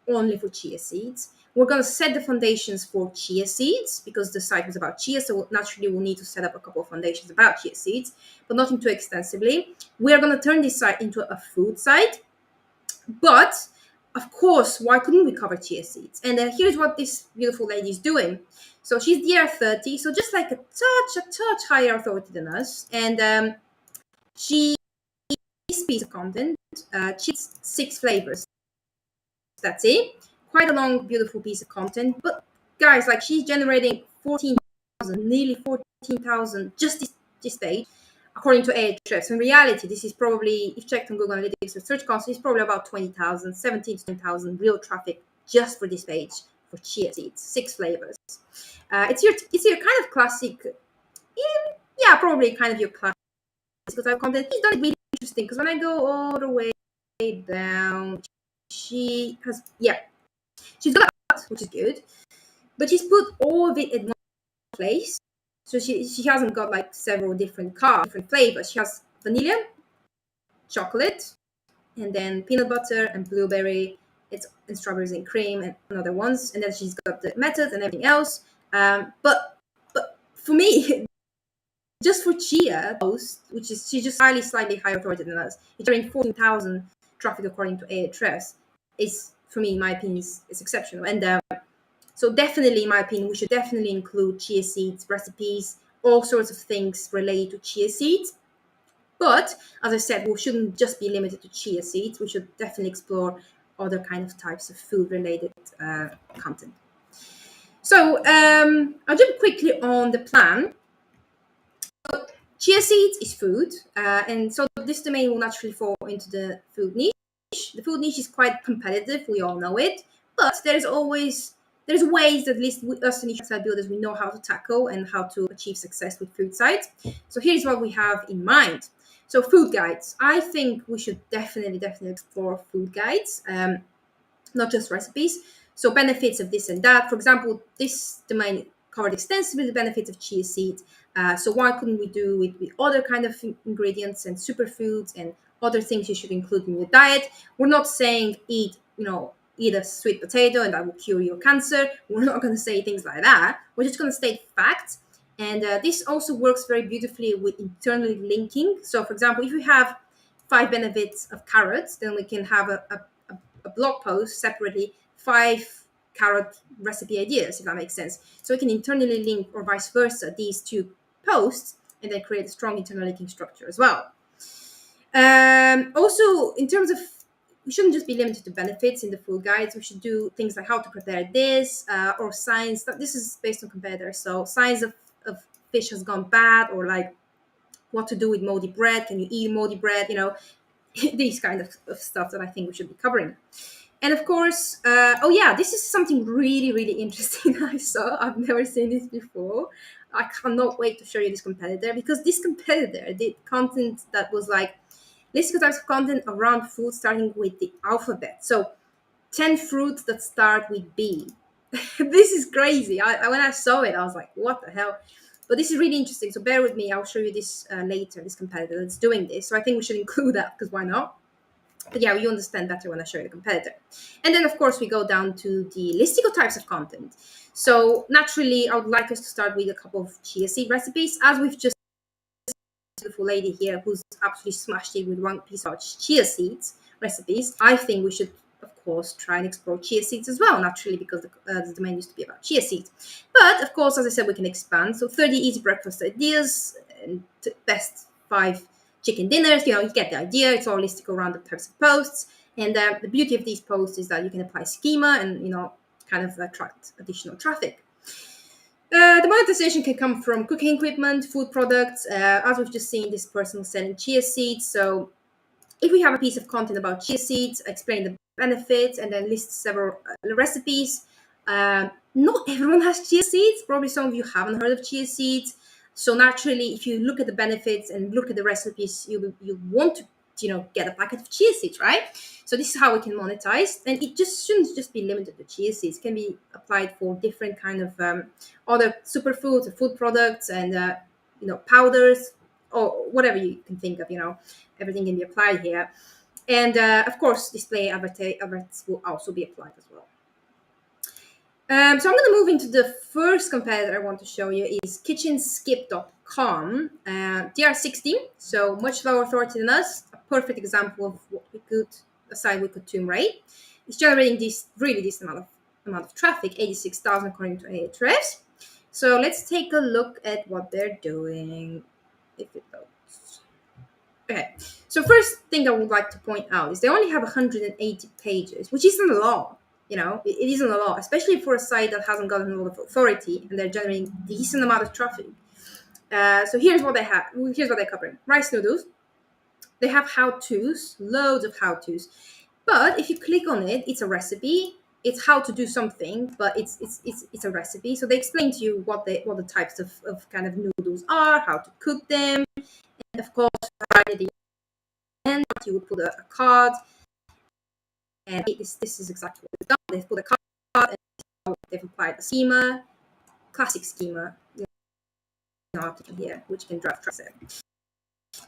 only for chia seeds. We're going to set the foundations for chia seeds because the site was about chia, so naturally we'll need to set up a couple of foundations about chia seeds, but nothing too extensively. We are going to turn this site into a food site, but of course, why couldn't we cover chia seeds? And here's what this beautiful lady is doing. So she's DR30, so just like a touch higher authority than us. And she, this piece of content, she's 6 flavors. That's it. Quite a long, beautiful piece of content. But guys, like she's generating 14,000, nearly 14,000 just this page. According to Ahrefs. In reality, this is probably, if checked on Google Analytics or Search Console, it's probably about 20,000, 17 to 20,000 real traffic just for this page for chia seeds, 6 flavors. It's your kind of classic, probably kind of your classic type of content. He's done it really interesting because when I go all the way down, she's got a lot, which is good, but she's put all of it in one place. So she hasn't got like several different flavors. She has vanilla, chocolate, and then peanut butter and blueberry. And strawberries and cream and other ones. And then she's got the method and everything else. But for me, just for chia post, which is she's just slightly higher authority than us, it's getting 14,000 traffic according to Ahrefs. Is for me, in my opinion, is exceptional. And so definitely, in my opinion, we should definitely include chia seeds, recipes, all sorts of things related to chia seeds. But as I said, we shouldn't just be limited to chia seeds. We should definitely explore other kind of types of food-related content. So I'll jump quickly on the plan. So, chia seeds is food, and so this domain will naturally fall into the food niche. The food niche is quite competitive. We all know it, but there's ways that at least us niche site builders, we know how to tackle and how to achieve success with food sites. So here's what we have in mind. So food guides. I think we should definitely explore food guides, not just recipes. So benefits of this and that. For example, this domain covered extensively the benefits of chia seeds. So why couldn't we do it with other kind of ingredients and superfoods and other things you should include in your diet? We're not saying eat a sweet potato and that will cure your cancer. We're not going to say things like that. We're just going to state facts. And this also works very beautifully with internally linking. So, for example, if you have 5 benefits of carrots, then we can have a blog post separately, 5 carrot recipe ideas, if that makes sense. So we can internally link, or vice versa, these 2 posts, and then create a strong internal linking structure as well. Also, in terms of, we shouldn't just be limited to benefits in the food guides. We should do things like how to prepare this, or signs. This is based on competitors. So signs of fish has gone bad, or like what to do with moldy bread. Can you eat moldy bread? These kind of stuff that I think we should be covering. And of course, this is something really, really interesting I saw. I've never seen this before. I cannot wait to show you this competitor, because this competitor did content that was like listing types of content around food starting with the alphabet. So 10 fruits that start with B. This is crazy. When I saw it, I was like, what the hell? But this is really interesting. So bear with me. I'll show you this later, this competitor that's doing this. So I think we should include that, because why not? But yeah, you understand better when I show you the competitor. And then, of course, we go down to the listicle types of content. So naturally, I would like us to start with a couple of chia seed recipes, as we've just beautiful lady here who's absolutely smashed it with one piece of chia seeds recipes. I think we should, of course, try and explore chia seeds as well, naturally, because the domain used to be about chia seeds. But, of course, as I said, we can expand. So 30 easy breakfast ideas, and best 5 chicken dinners. You get the idea. It's all listicle around the types of posts. And the beauty of these posts is that you can apply schema and, kind of attract additional traffic. The monetization can come from cooking equipment, food products. As we've just seen, this person was selling chia seeds. So if we have a piece of content about chia seeds, explain the benefits, and then list several recipes. Not everyone has chia seeds. Probably some of you haven't heard of chia seeds. So naturally, if you look at the benefits and look at the recipes, you want to, get a packet of chia seeds, right? So this is how we can monetize, and it just shouldn't just be limited to chia seeds. It can be applied for different kind of other superfoods or food products, and powders, or whatever you can think of. Everything can be applied here, and of course, display adverts will also be applied as well. So I'm going to move into the first competitor I want to show you is kitchenskip.com. They are 16, so much lower authority than us. A perfect example of what we could consume rate. It's generating this really decent amount of traffic, 86,000 according to Ahrefs. So let's take a look at what they're doing. If it loads. Okay. So first thing I would like to point out is they only have 180 pages, which isn't a lot. It isn't a lot, especially for a site that hasn't gotten a lot of authority and they're generating a decent amount of traffic. So here's what they have. Here's what they're covering. Rice noodles. They have how-tos, loads of how-tos. But if you click on it, it's a recipe. It's how to do something, but it's a recipe. So they explain to you what the types of kind of noodles are, how to cook them, and of course, right at the end, you would put a card. And this is exactly what they've done. They've put a card and they've applied a schema, classic schema, article here, which can drive traffic.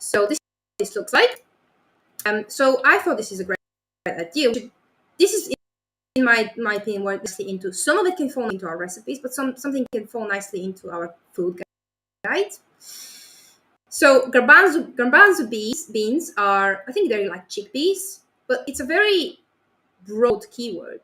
So this looks like. So I thought this is a great idea. This is, in my opinion, where nicely into. Some of it can fall into our recipes, but something can fall nicely into our food guide. So garbanzo beans are, I think they're like chickpeas, but it's a very broad keyword.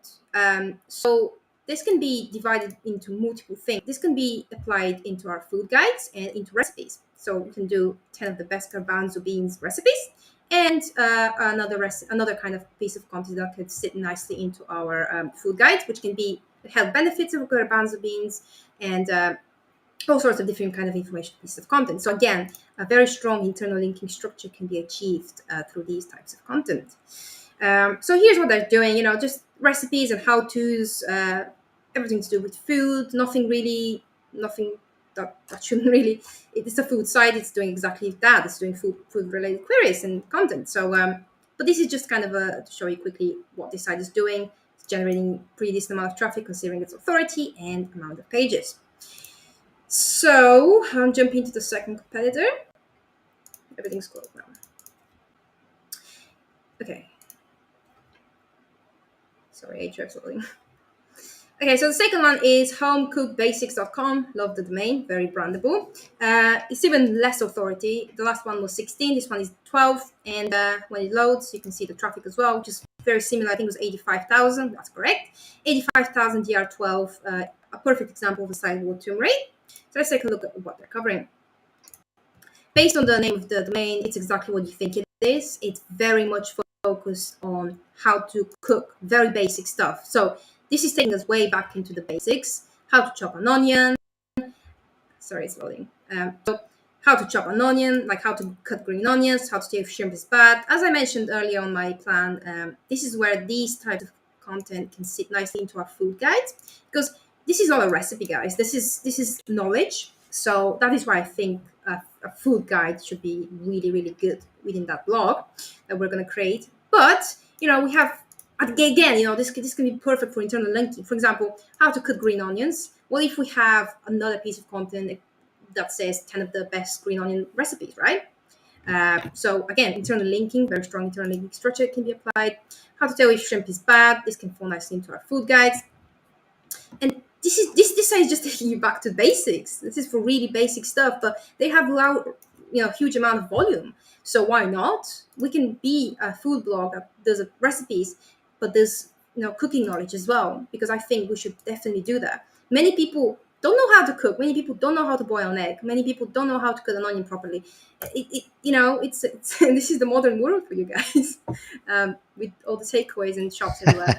So this can be divided into multiple things. This can be applied into our food guides and into recipes. So we can do 10 of the best garbanzo beans recipes, and another kind of piece of content that could sit nicely into our food guides, which can be health benefits of garbanzo beans and all sorts of different kind of information pieces of content. So again, a very strong internal linking structure can be achieved through these types of content. So here's what they're doing, just recipes and how-tos, everything to do with food, nothing that shouldn't really, it's a food site, it's doing exactly that, it's doing food-related queries and content. So, but this is just kind of to show you quickly what this site is doing. It's generating pretty decent amount of traffic considering its authority and amount of pages. So I'm jumping to the second competitor. Everything's closed now. Okay. Sorry, Ahrefs loading. Okay, so the second one is homecookbasics.com. Love the domain, very brandable. It's even less authority. The last one was 16, this one is 12. And when it loads, you can see the traffic as well, which is very similar. I think it was 85,000. That's correct. 85,000 DR12, a perfect example of a sizable term rate. So let's take a look at what they're covering. Based on the name of the domain, it's exactly what you think it is. It's very much focused on how to cook, very basic stuff. So this is taking us way back into the basics. How to chop an onion. Sorry, it's loading. So how to chop an onion, like how to cut green onions, how to tell if shrimp is bad. As I mentioned earlier on my plan, this is where these types of content can sit nicely into our food guides, because this is not a recipe, guys. This is knowledge. So that is why I think a food guide should be really, really good within that blog that we're going to create. But we have, again, this can be perfect for internal linking. For example, how to cut green onions. What if we have another piece of content that says 10 of the best green onion recipes, right? So again, internal linking, very strong internal linking structure can be applied. How to tell if shrimp is bad. This can fall nicely into our food guides. And this is just taking you back to basics. This is for really basic stuff, but they have huge amount of volume. So why not? We can be a food blog that does recipes, but there's cooking knowledge as well, because I think we should definitely do that. Many people don't know how to cook. Many people don't know how to boil an egg. Many people don't know how to cut an onion properly. It's this is the modern world for you guys, with all the takeaways and shops everywhere.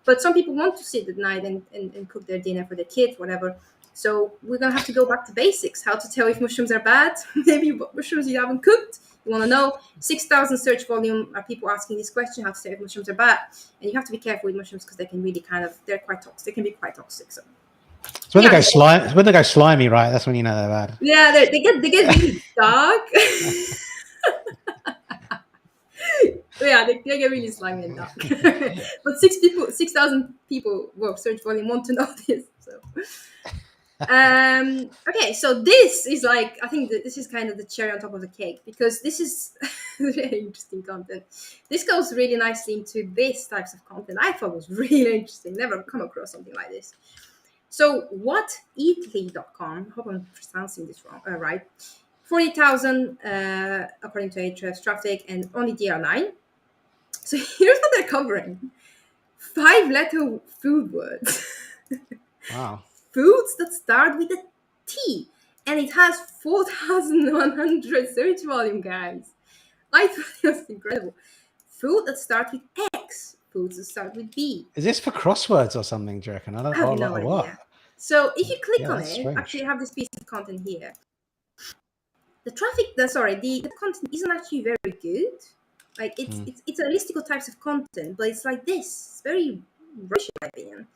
But some people want to sit at night and cook their dinner for their kids, whatever. So we're going to have to go back to basics. How to tell if mushrooms are bad. Maybe what mushrooms you haven't cooked. You want to know. 6,000 search volume are people asking this question, how to tell if mushrooms are bad. And you have to be careful with mushrooms because they can really they're quite toxic. They can be quite toxic. So when they go slimy, right? That's when you know they're bad. Yeah, they get really dark. Yeah, they get really slimy and dark. But 6,000 people, search volume want to know this. So, okay, so this is I think that this is kind of the cherry on top of the cake, because this is very interesting content. This goes really nicely into this types of content. I thought was really interesting. Never come across something like this. So whateatly.com, hope I'm pronouncing this wrong, right? 40,000 according to Ahrefs traffic and only DR9. So here's what they're covering. 5-letter food words. Wow. Foods that start with a T. And it has 4,100 search volume, guys. I thought it was incredible. Food that start with X. Foods that start with B. Is this for crosswords or something, do you reckon? I have no idea. What? So if you click on it, strange. actually I have this piece of content here. The content isn't actually very good. Like it's a listicle types of content, but it's like this. It's very rubbish, in my opinion.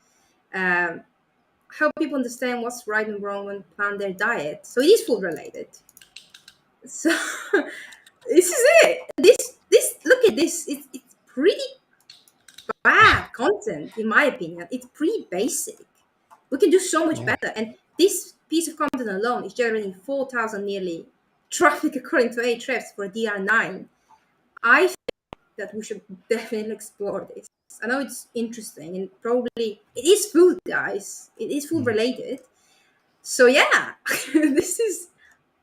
Help people understand what's right and wrong when plan their diet. So it is food related. So this is it. This look at this. It's pretty bad content, in my opinion. It's pretty basic. We can do so much better. And this piece of content alone is generating 4,000 nearly traffic according to Ahrefs for DR9. I think that we should definitely explore this. I know it's interesting, and probably it is food, guys. It is food related. So yeah, this is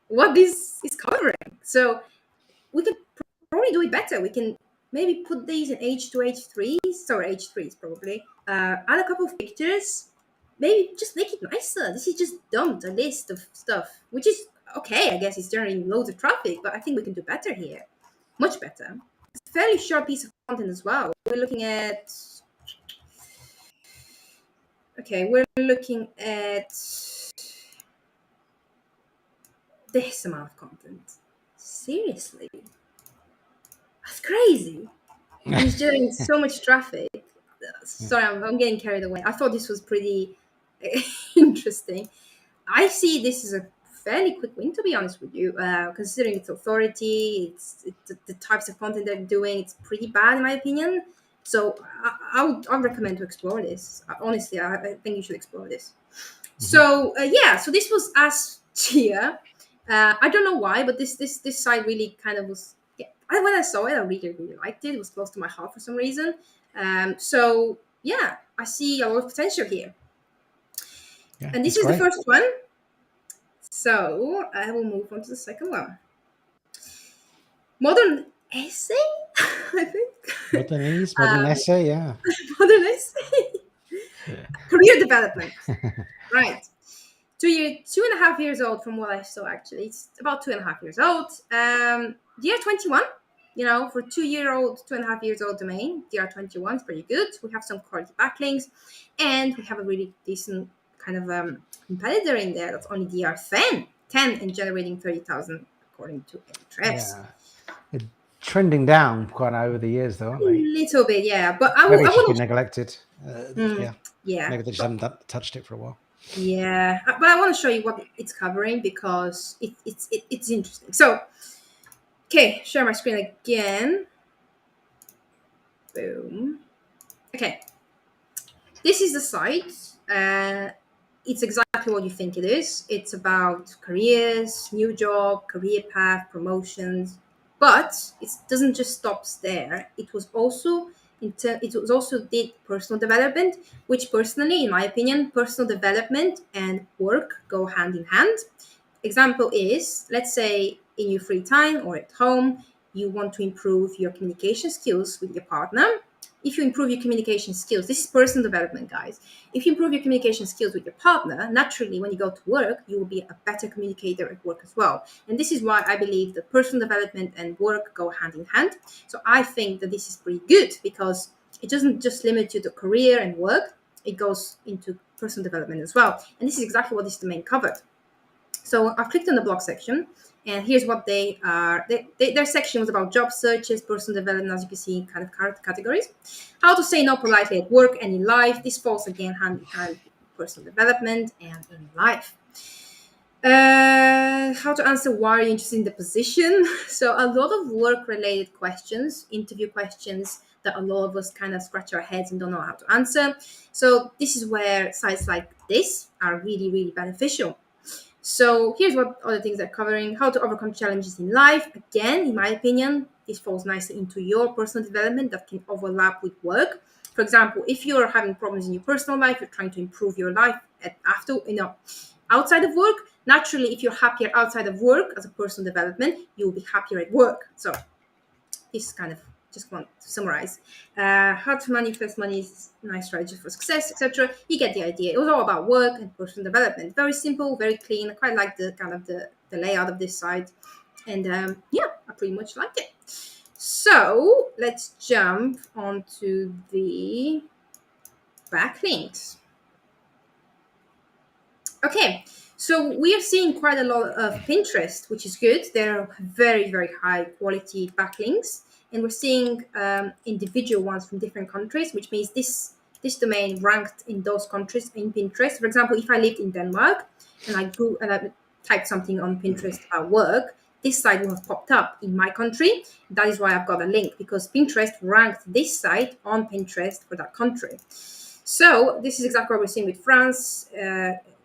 what this is covering. So we can probably do it better. We can maybe put these in H2, H3s. Sorry, H3s probably. Add a couple of pictures. Maybe just make it nicer. This is just dumped a list of stuff, which is okay. I guess it's generating loads of traffic, but I think we can do better here. Much better. It's a fairly short piece of content as well. We're looking at this amount of content. Seriously. That's crazy. And it's generating so much traffic. Sorry, I'm getting carried away. I thought this was pretty interesting. I see this as a fairly quick win, to be honest with you, considering its authority, it's the types of content they're doing. It's pretty bad, in my opinion. So I would recommend to explore this. Honestly, I think you should explore this. So so this was as tier. I don't know why, but this site really kind of was. Yeah, when I saw it, I really liked it. It was close to my heart for some reason. So yeah, I see a lot of potential here. Yeah, And this that's is the great. first one. So I will move on to the second one. Modern essay, I think. Modern essay, yeah. Modern essay. Career development. Right. 2.5 years old from what I saw, actually. It's about 2.5 years old. Year 21, for 2-year-old, 2.5 years old domain, DR21 is pretty good. We have some quality backlinks, and we have a really decent kind of competitor in there that's only DR10 and generating 30,000 according to Ahrefs. Yeah. They're trending down quite over the years, though, aren't A they? little bit, yeah. But I Maybe it's just wouldn't. been neglected. Yeah. Yeah. Maybe they just haven't touched it for a while. Yeah, but I want to show you what it's covering because it's interesting. So, okay, share my screen again. Boom. Okay, this is the site. It's exactly what you think it is. It's about careers, new job, career path, promotions. But it doesn't just stop there. It was also did personal development, which personally, in my opinion, personal development and work go hand in hand. Example is, let's say in your free time or at home, you want to improve your communication skills with your partner. If you improve your communication skills, this is personal development, guys. If you improve your communication skills with your partner, naturally, when you go to work, you will be a better communicator at work as well. And this is why I believe that personal development and work go hand in hand. So I think that this is pretty good because it doesn't just limit you to career and work, it goes into personal development as well. And this is exactly what this domain covered. So I've clicked on the blog section, and here's what they are. Their section was about job searches, personal development, as you can see, kind of categories. How to say no politely at work and in life. This falls again hand in hand with personal development and in life. How to answer why are you interested in the position. So a lot of work-related questions, interview questions that a lot of us kind of scratch our heads and don't know how to answer. So this is where sites like this are really, really beneficial. So here's what other things they're covering. How to overcome challenges in life. Again, in my opinion, this falls nicely into your personal development that can overlap with work. For example, if you're having problems in your personal life, you're trying to improve your life outside of work. Naturally, if you're happier outside of work as a personal development, you'll be happier at work. So this is kind of just want to summarize. How to manifest money is nice strategy for success, etc. You get the idea. It was all about work and personal development. Very simple, very clean. I quite like the kind of the layout of this site. And I pretty much liked it. So let's jump onto the backlinks. Okay, so we are seeing quite a lot of Pinterest, which is good. There are very, very high quality backlinks. And we're seeing individual ones from different countries, which means this domain ranked in those countries in Pinterest. For example, if I lived in Denmark and I typed something on Pinterest about work, this site will have popped up in my country. That is why I've got a link, because Pinterest ranked this site on Pinterest for that country. So this is exactly what we're seeing with France,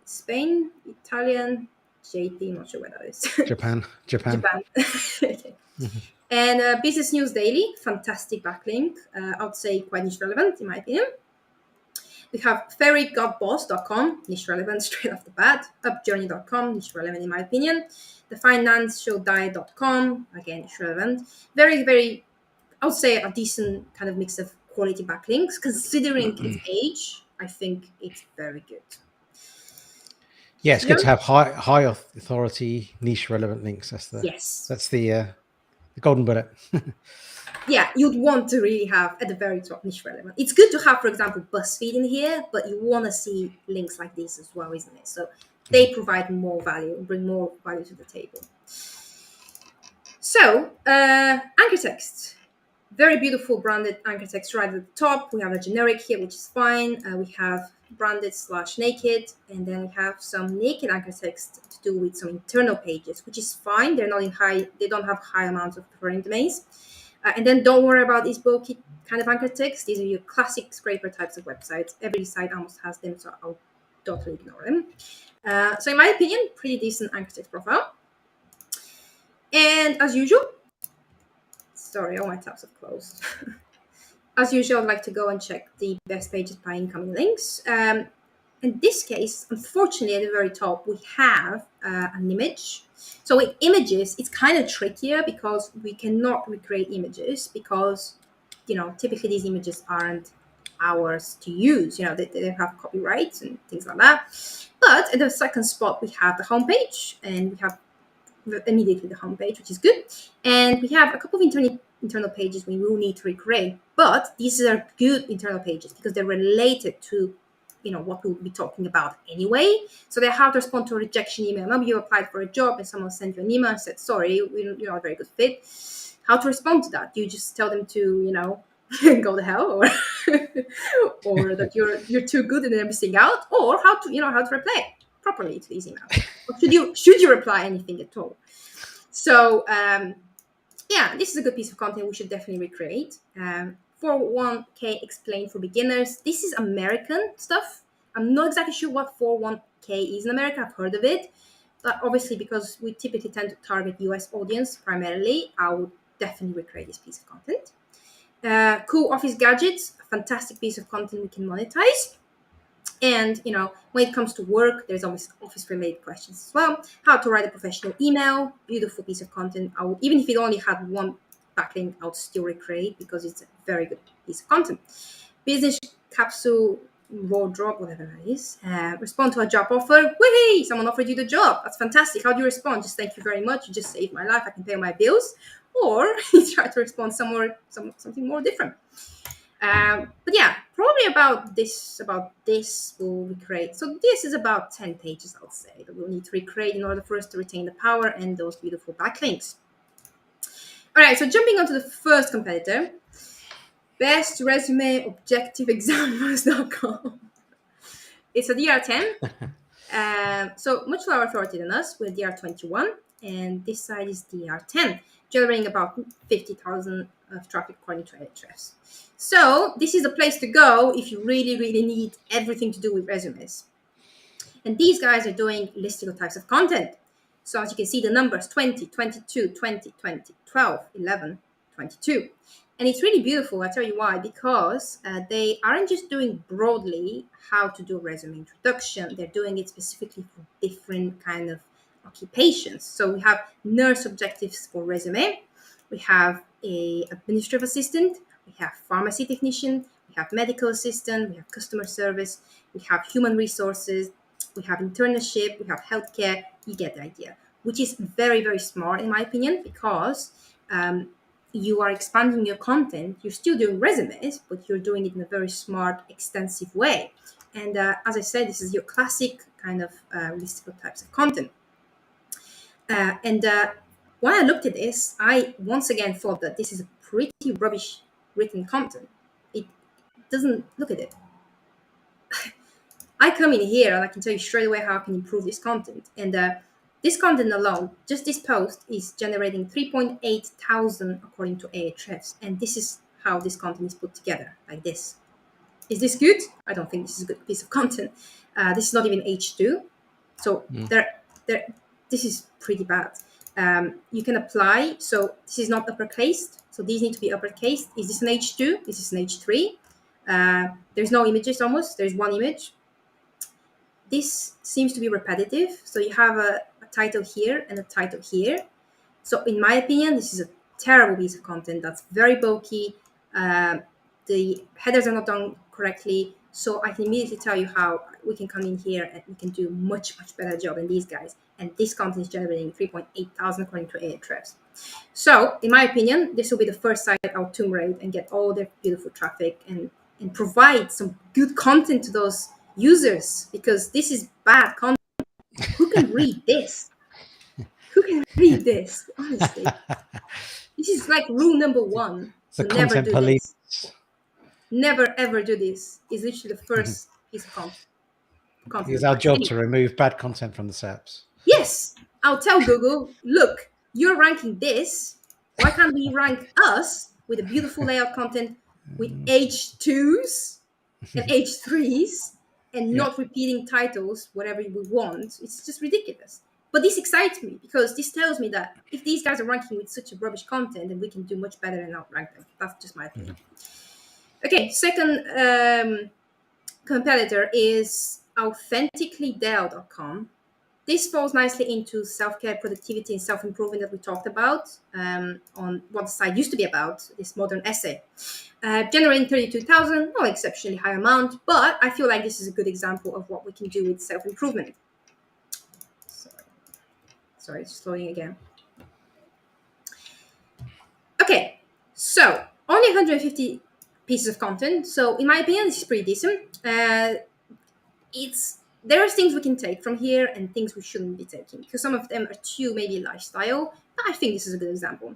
Spain, Italian, JP, not sure where that is. Japan. Okay. And Business News Daily, fantastic backlink. I would say quite niche relevant in my opinion. We have fairygodboss.com, niche relevant straight off the bat. Upjourney.com, niche relevant in my opinion. TheFinancialDiet.com, again, niche relevant. Very, very, I would say a decent kind of mix of quality backlinks. Considering its age, I think it's very good. Yeah, it's good to have high authority, niche relevant links. That's the golden bullet. Yeah, you'd want to really have at the very top niche relevant. It's good to have, for example, BuzzFeed in here, but you want to see links like this as well, isn't it? So they provide more value, bring more value to the table. So anchor text. Very beautiful branded anchor text right at the top. We have a generic here, which is fine. We have branded /naked, and then we have some naked anchor text to do with some internal pages, which is fine. They're not in high, they don't have high amounts of foreign domains. And then don't worry about these bulky kind of anchor text. These are your classic scraper types of websites. Every site almost has them, so I totally ignore them. So in my opinion, pretty decent anchor text profile. And as usual, sorry, all my tabs have closed. As usual, I'd like to go and check the best pages by incoming links. In this case, unfortunately, at the very top, we have an image. So with images, it's kind of trickier because we cannot recreate images because, typically these images aren't ours to use. They have copyrights and things like that. But at the second spot, we have the homepage, and we have immediately the homepage, which is good. And we have a couple of internal pages we will need to recreate, but these are good internal pages because they're related to what we'll be talking about anyway. So they have to respond to a rejection email. Maybe you applied for a job and someone sent you an email and said, sorry, you're not a very good fit. How to respond to that? Do you just tell them to go to hell, or or that you're too good and they're missing out, or how to reply properly to these emails? Or should you reply anything at all? So this is a good piece of content we should definitely recreate. 401k explained for beginners. This is American stuff. I'm not exactly sure what 401k is in America. I've heard of it, but obviously because we typically tend to target US audience primarily, I would definitely recreate this piece of content. Cool office gadgets, a fantastic piece of content we can monetize. And, when it comes to work, there's always office-related questions as well. How to write a professional email, beautiful piece of content. Even if it only had one backlink, I would still recreate because it's a very good piece of content. Business capsule, wardrobe, whatever that is. Respond to a job offer. Whee! Someone offered you the job. That's fantastic. How do you respond? Just thank you very much. You just saved my life. I can pay my bills. Or you try to respond something more different. But yeah, probably about this we'll recreate. So this is about 10 pages, I'll say, that we'll need to recreate in order for us to retain the power and those beautiful backlinks. All right, so jumping on to the first competitor, Best Resume Objective Examiners.com. It's a DR10. So much lower authority than us. We're DR21, and this side is DR10, generating about 50,000 of traffic according to Ahrefs. So this is the place to go if you really, really need everything to do with resumes. And these guys are doing listicle types of content. So as you can see, the numbers 20, 22, 20, 20, 12, 11, 22. And it's really beautiful. I'll tell you why. Because they aren't just doing broadly how to do a resume introduction. They're doing it specifically for different kind of occupations. So we have nurse objectives for resume. We have a administrative assistant. We have pharmacy technician. We have medical assistant. We have customer service. We have human resources. We have internship. We have healthcare. You get the idea, which is very, very smart in my opinion, because you are expanding your content. You're still doing resumes, but you're doing it in a very smart, extensive way. And as I said, this is your classic kind of listicle types of content. When I looked at this, I once again thought that this is a pretty rubbish written content. It doesn't, look at it. I come in here and I can tell you straight away how I can improve this content. And this content alone, just this post, is generating 3.8 thousand according to Ahrefs. And this is how this content is put together, like this. Is this good? I don't think this is a good piece of content. This is not even H2. So this is pretty bad. You can apply. So this is not uppercased. So these need to be uppercased. Is this an H2? This is an H3. There's no images almost. There's one image. This seems to be repetitive. So you have a title here and a title here. So in my opinion, this is a terrible piece of content that's very bulky. The headers are not done correctly. So I can immediately tell you how we can come in here and we can do much, much better job than these guys. And this content is generating 3.8 thousand according to Ahrefs. So in my opinion, this will be the first site I'll tomb raid and get all their beautiful traffic and provide some good content to those users, because this is bad content. Who can read this? Who can read this? Honestly, this is like rule number one. The So never content do police. this. Never ever do this. Is literally the first piece of content. It's our job to remove bad content from the SERPs. Yes, I'll tell Google, look, you're ranking this. Why can't we rank us with a beautiful layout content with H2s and H3s and not repeating titles, whatever we want. It's just ridiculous. But this excites me because this tells me that if these guys are ranking with such a rubbish content, then we can do much better and outrank them. That's just my opinion. Okay, second competitor is authenticallydale.com. This falls nicely into self-care, productivity, and self-improvement that we talked about on what the site used to be about, this modern essay. Generating 32,000, not exceptionally high amount, but I feel like this is a good example of what we can do with self-improvement. Sorry, it's slowing again. Okay, so only 150 pieces of content. So in my opinion, this is pretty decent. There are things we can take from here and things we shouldn't be taking because some of them are too maybe lifestyle, but I think this is a good example.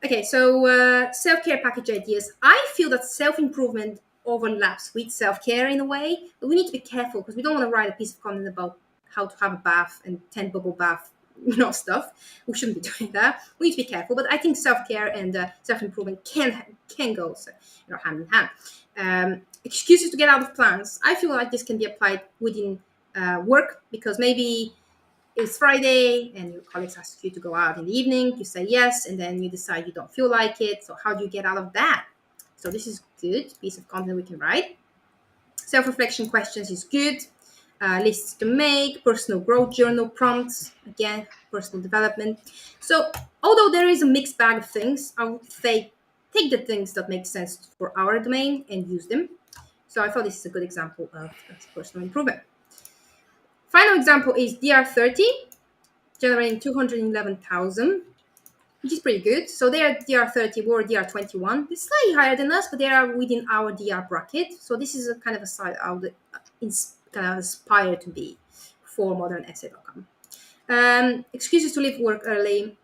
Okay, so self-care package ideas. I feel that self-improvement overlaps with self-care in a way, but we need to be careful because we don't want to write a piece of content about how to have a bath and 10 bubble bath, stuff. We shouldn't be doing that. We need to be careful, but I think self-care and self-improvement can go hand in hand. Excuses to get out of plans. I feel like this can be applied within work because maybe it's Friday and your colleagues ask you to go out in the evening. You say yes, and then you decide you don't feel like it. So how do you get out of that? So this is good piece of content we can write. Self-reflection questions is good. Lists to make, personal growth journal prompts, again, personal development. So although there is a mixed bag of things, I would say take the things that make sense for our domain and use them. So I thought this is a good example of personal improvement. Final example is DR30, generating 211,000, which is pretty good. So they are DR30 or DR21. They're slightly higher than us, but they are within our DR bracket. So this is a kind of a site I would kind of aspire to be for modernessay.com. Excuses to leave work early.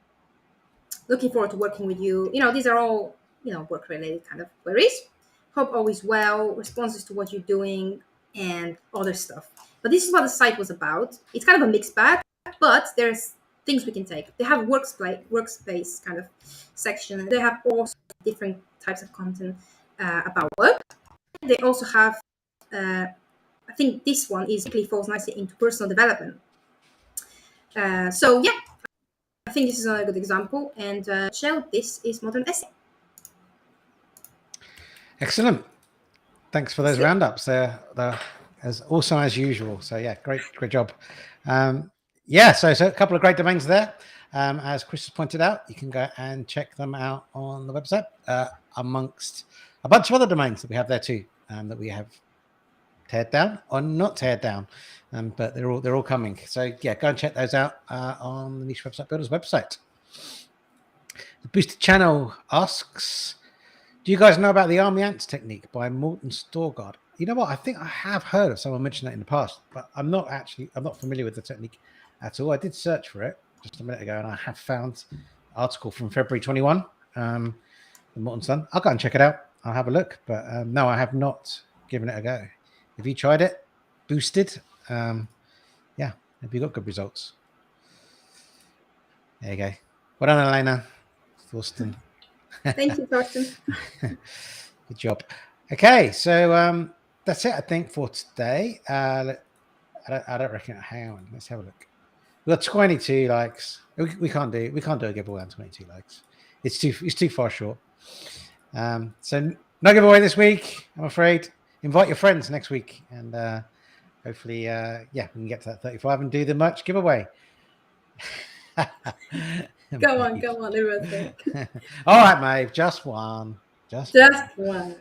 Looking forward to working with you. These are all, work-related kind of queries. Hope all is well. Responses to what you're doing and other stuff. But this is what the site was about. It's kind of a mixed bag, but there's things we can take. They have workspace kind of section. They have also different types of content about work. They also have, I think this one falls nicely into personal development. So yeah, I think this is a good example. And Shell, this is Modern Essay. Excellent. Thanks for those roundups. They're as awesome as usual. So yeah, great job. So a couple of great domains there. As Chris has pointed out, you can go and check them out on the website amongst a bunch of other domains that we have there too, that we have teared down or not teared down, but they're all coming. So yeah, go and check those out on the Niche Website Builders website. The Boosted Channel asks, do you guys know about the Army Ants technique by Morton Storgard? You know what? I think I have heard of someone mention that in the past, but I'm not familiar with the technique at all. I did search for it just a minute ago, and I have found an article from February 21, the Morton Sun. I'll go and check it out. I'll have a look, but no, I have not given it a go. Have you tried it? Boosted? Have you got good results? There you go. Well done, Elena. Thorsten. Thank you, Thorsten. Good job. Okay, so that's it, I think, for today. I don't reckon. Hang on, let's have a look. We've got 22 likes. We can't do a giveaway on 22 likes. It's too far short. So no giveaway this week, I'm afraid. Invite your friends next week, and hopefully, we can get to that 35 and do the merch giveaway. Go on, everyone. All right, Maeve, just one. Just one.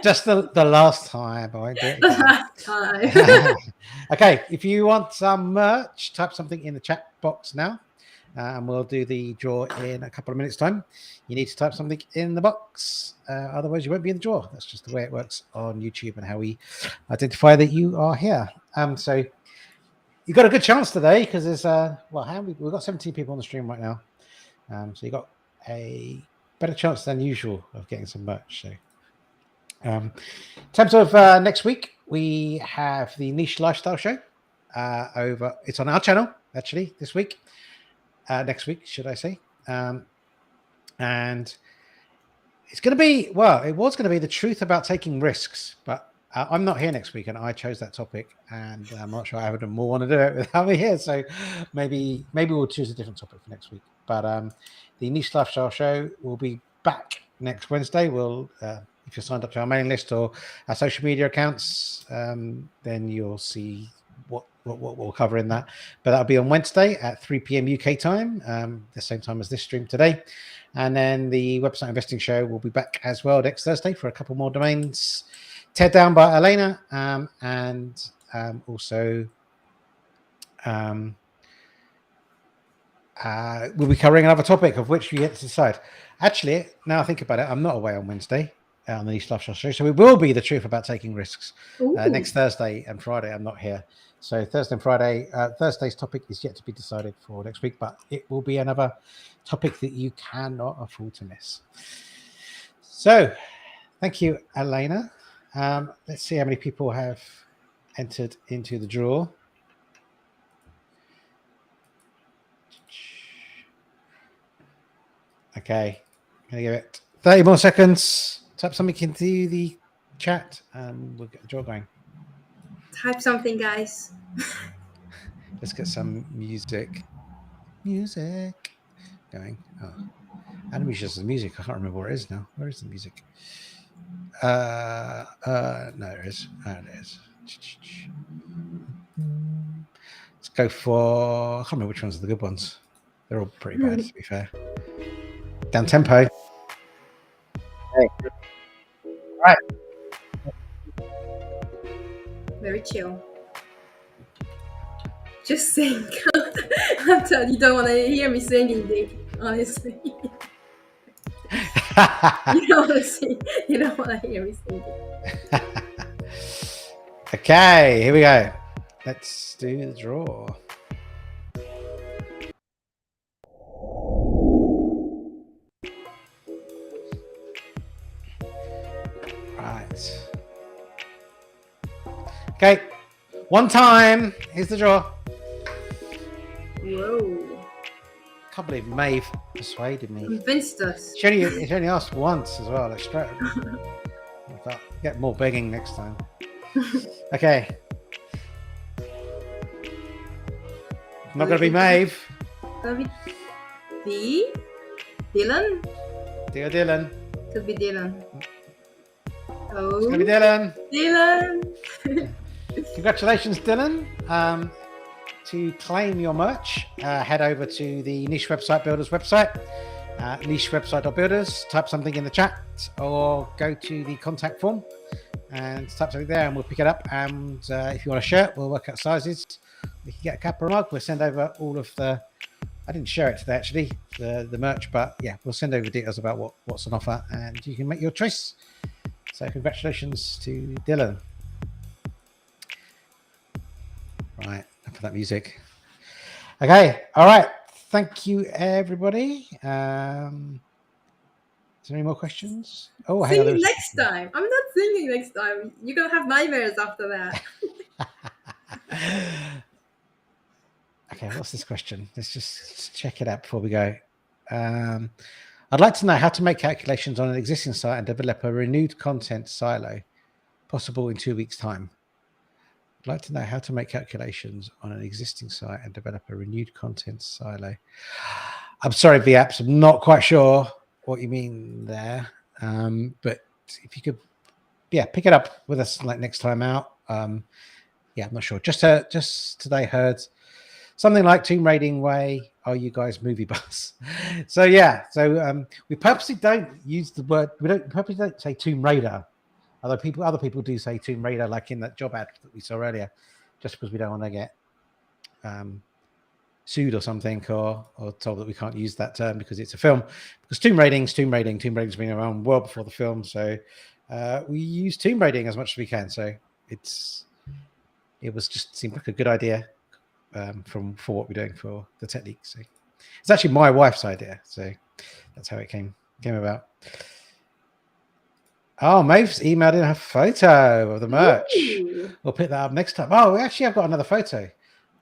Just the last time. I won't do it again. Last time. Okay, if you want some merch, type something in the chat box now, and we'll do the draw in a couple of minutes' time. You need to type something in the box, otherwise you won't be in the draw. That's just the way it works on YouTube and how we identify that you are here. So you've got a good chance today because there's we've got 17 people on the stream right now. So you got a better chance than usual of getting some merch. So in terms of next week, we have the Niche Lifestyle Show over. It's on our channel actually this week. Next week, should I say? And it's going to be, it was going to be the truth about taking risks, but I'm not here next week, and I chose that topic, and I'm not sure I would more want to do it without me here. So maybe we'll choose a different topic for next week. But the Niche Lifestyle Show will be back next Wednesday. We'll if you're signed up to our mailing list or our social media accounts, then you'll see what we'll cover in that. But that'll be on Wednesday at 3 p.m. UK time, the same time as this stream today. And then the Website Investing Show will be back as well next Thursday for a couple more domains. Tear Down by Elena, and also we'll be covering another topic of which we get to decide. Actually, now I think about it, I'm not away on Wednesday on the Niche Lifestyle Show, so it will be the truth about taking risks. Next Thursday and Friday, I'm not here. So Thursday and Friday, Thursday's topic is yet to be decided for next week, but it will be another topic that you cannot afford to miss. So thank you, Elena. Let's see how many people have entered into the draw. Okay, I'm gonna give it 30 more seconds. Type something into the chat and we'll get the draw going. Type something, guys. Let's get some music going. Oh, Anime's just the music. I can't remember where it is now. Where is the music? No, there it is. There it is. Let's go for, I can't remember which ones are the good ones. They're all pretty bad, to be fair. Down tempo. Hey. Right. Very chill. Just sing. You don't want to hear me singing, Dick. Honestly. You don't want to sing. You don't want to hear me singing. Okay, here we go. Let's do the draw. Right. Okay. One time. Here's the draw. Whoa. Can't believe Maeve persuaded me. Convinced us. She only asked once as well. Like straight. Get more begging next time. Okay. Not going to be Maeve. Gonna be D? Dylan? Dear Dylan. Could be Dylan. Oh. It's going to be Dylan. Dylan. Congratulations, Dylan. To claim your merch, head over to the Niche Website Builders website, nichewebsite.builders, type something in the chat or go to the contact form and type something there and we'll pick it up. And if you want a shirt, we'll work out sizes. We can get a cap or a mug. We'll send over all of the, I didn't share it today actually, the merch, but yeah, we'll send over details about what's on offer and you can make your choice. So congratulations to Dylan. Right, for that music. Okay, all right. Thank you, everybody. Is there any more questions? Oh, singing next time. I'm not singing next time. You're gonna have nightmares after that. Okay, what's this question? Let's just check it out before we go. I'd like to know how to make calculations on an existing site and develop a renewed content silo, possible in 2 weeks' time. I'd like to know how to make calculations on an existing site and develop a renewed content silo. I'm sorry, VApps, I'm not quite sure what you mean there. But if you could, yeah, pick it up with us like next time out. Yeah, I'm not sure. Just today heard something like Tomb Raiding Way. Are you guys movie buffs? So yeah, we purposely don't use the word. We purposely don't say Tomb Raider. Other people do say Tomb Raider, like in that job ad that we saw earlier, just because we don't want to get sued or something, or told that we can't use that term because it's a film. Because Tomb Raiding's been around well before the film, so we use Tomb Raiding as much as we can. So it was just seemed like a good idea for what we're doing for the technique. So it's actually my wife's idea, so that's how it came about. Oh, Maeve's emailed in her photo of the merch. Ooh. We'll pick that up next time. Oh, actually, I've got another photo.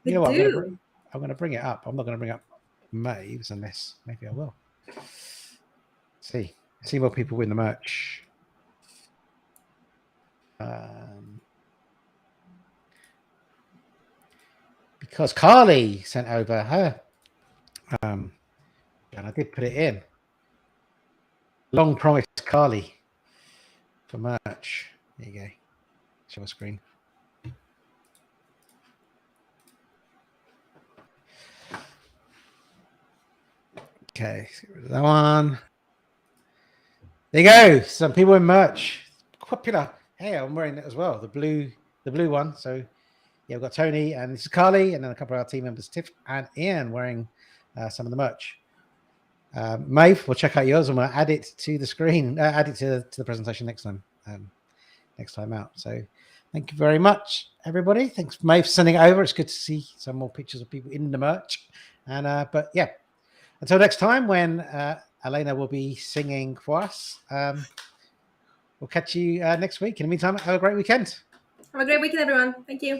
You know what? I'm going to bring it up. I'm not going to bring up Maeve's unless maybe I will. See more people win the merch. Because Carly sent over her, and I did put it in. Long promised Carly for merch. There you go. Show my screen. Okay, let's get rid of that one. There you go. Some people in merch. Popular. Hey, I'm wearing it as well. The blue one. So yeah, we've got Tony and this is Carly, and then a couple of our team members, Tiff and Ian, wearing some of the merch. Maeve, we'll check out yours and we'll add it to the screen, add it to the presentation next time out. So thank you very much, everybody. Thanks, Maeve, for sending it over. It's good to see some more pictures of people in the merch. And but yeah, until next time when Elena will be singing for us. We'll catch you next week. In the meantime, have a great weekend. Have a great weekend, everyone. Thank you.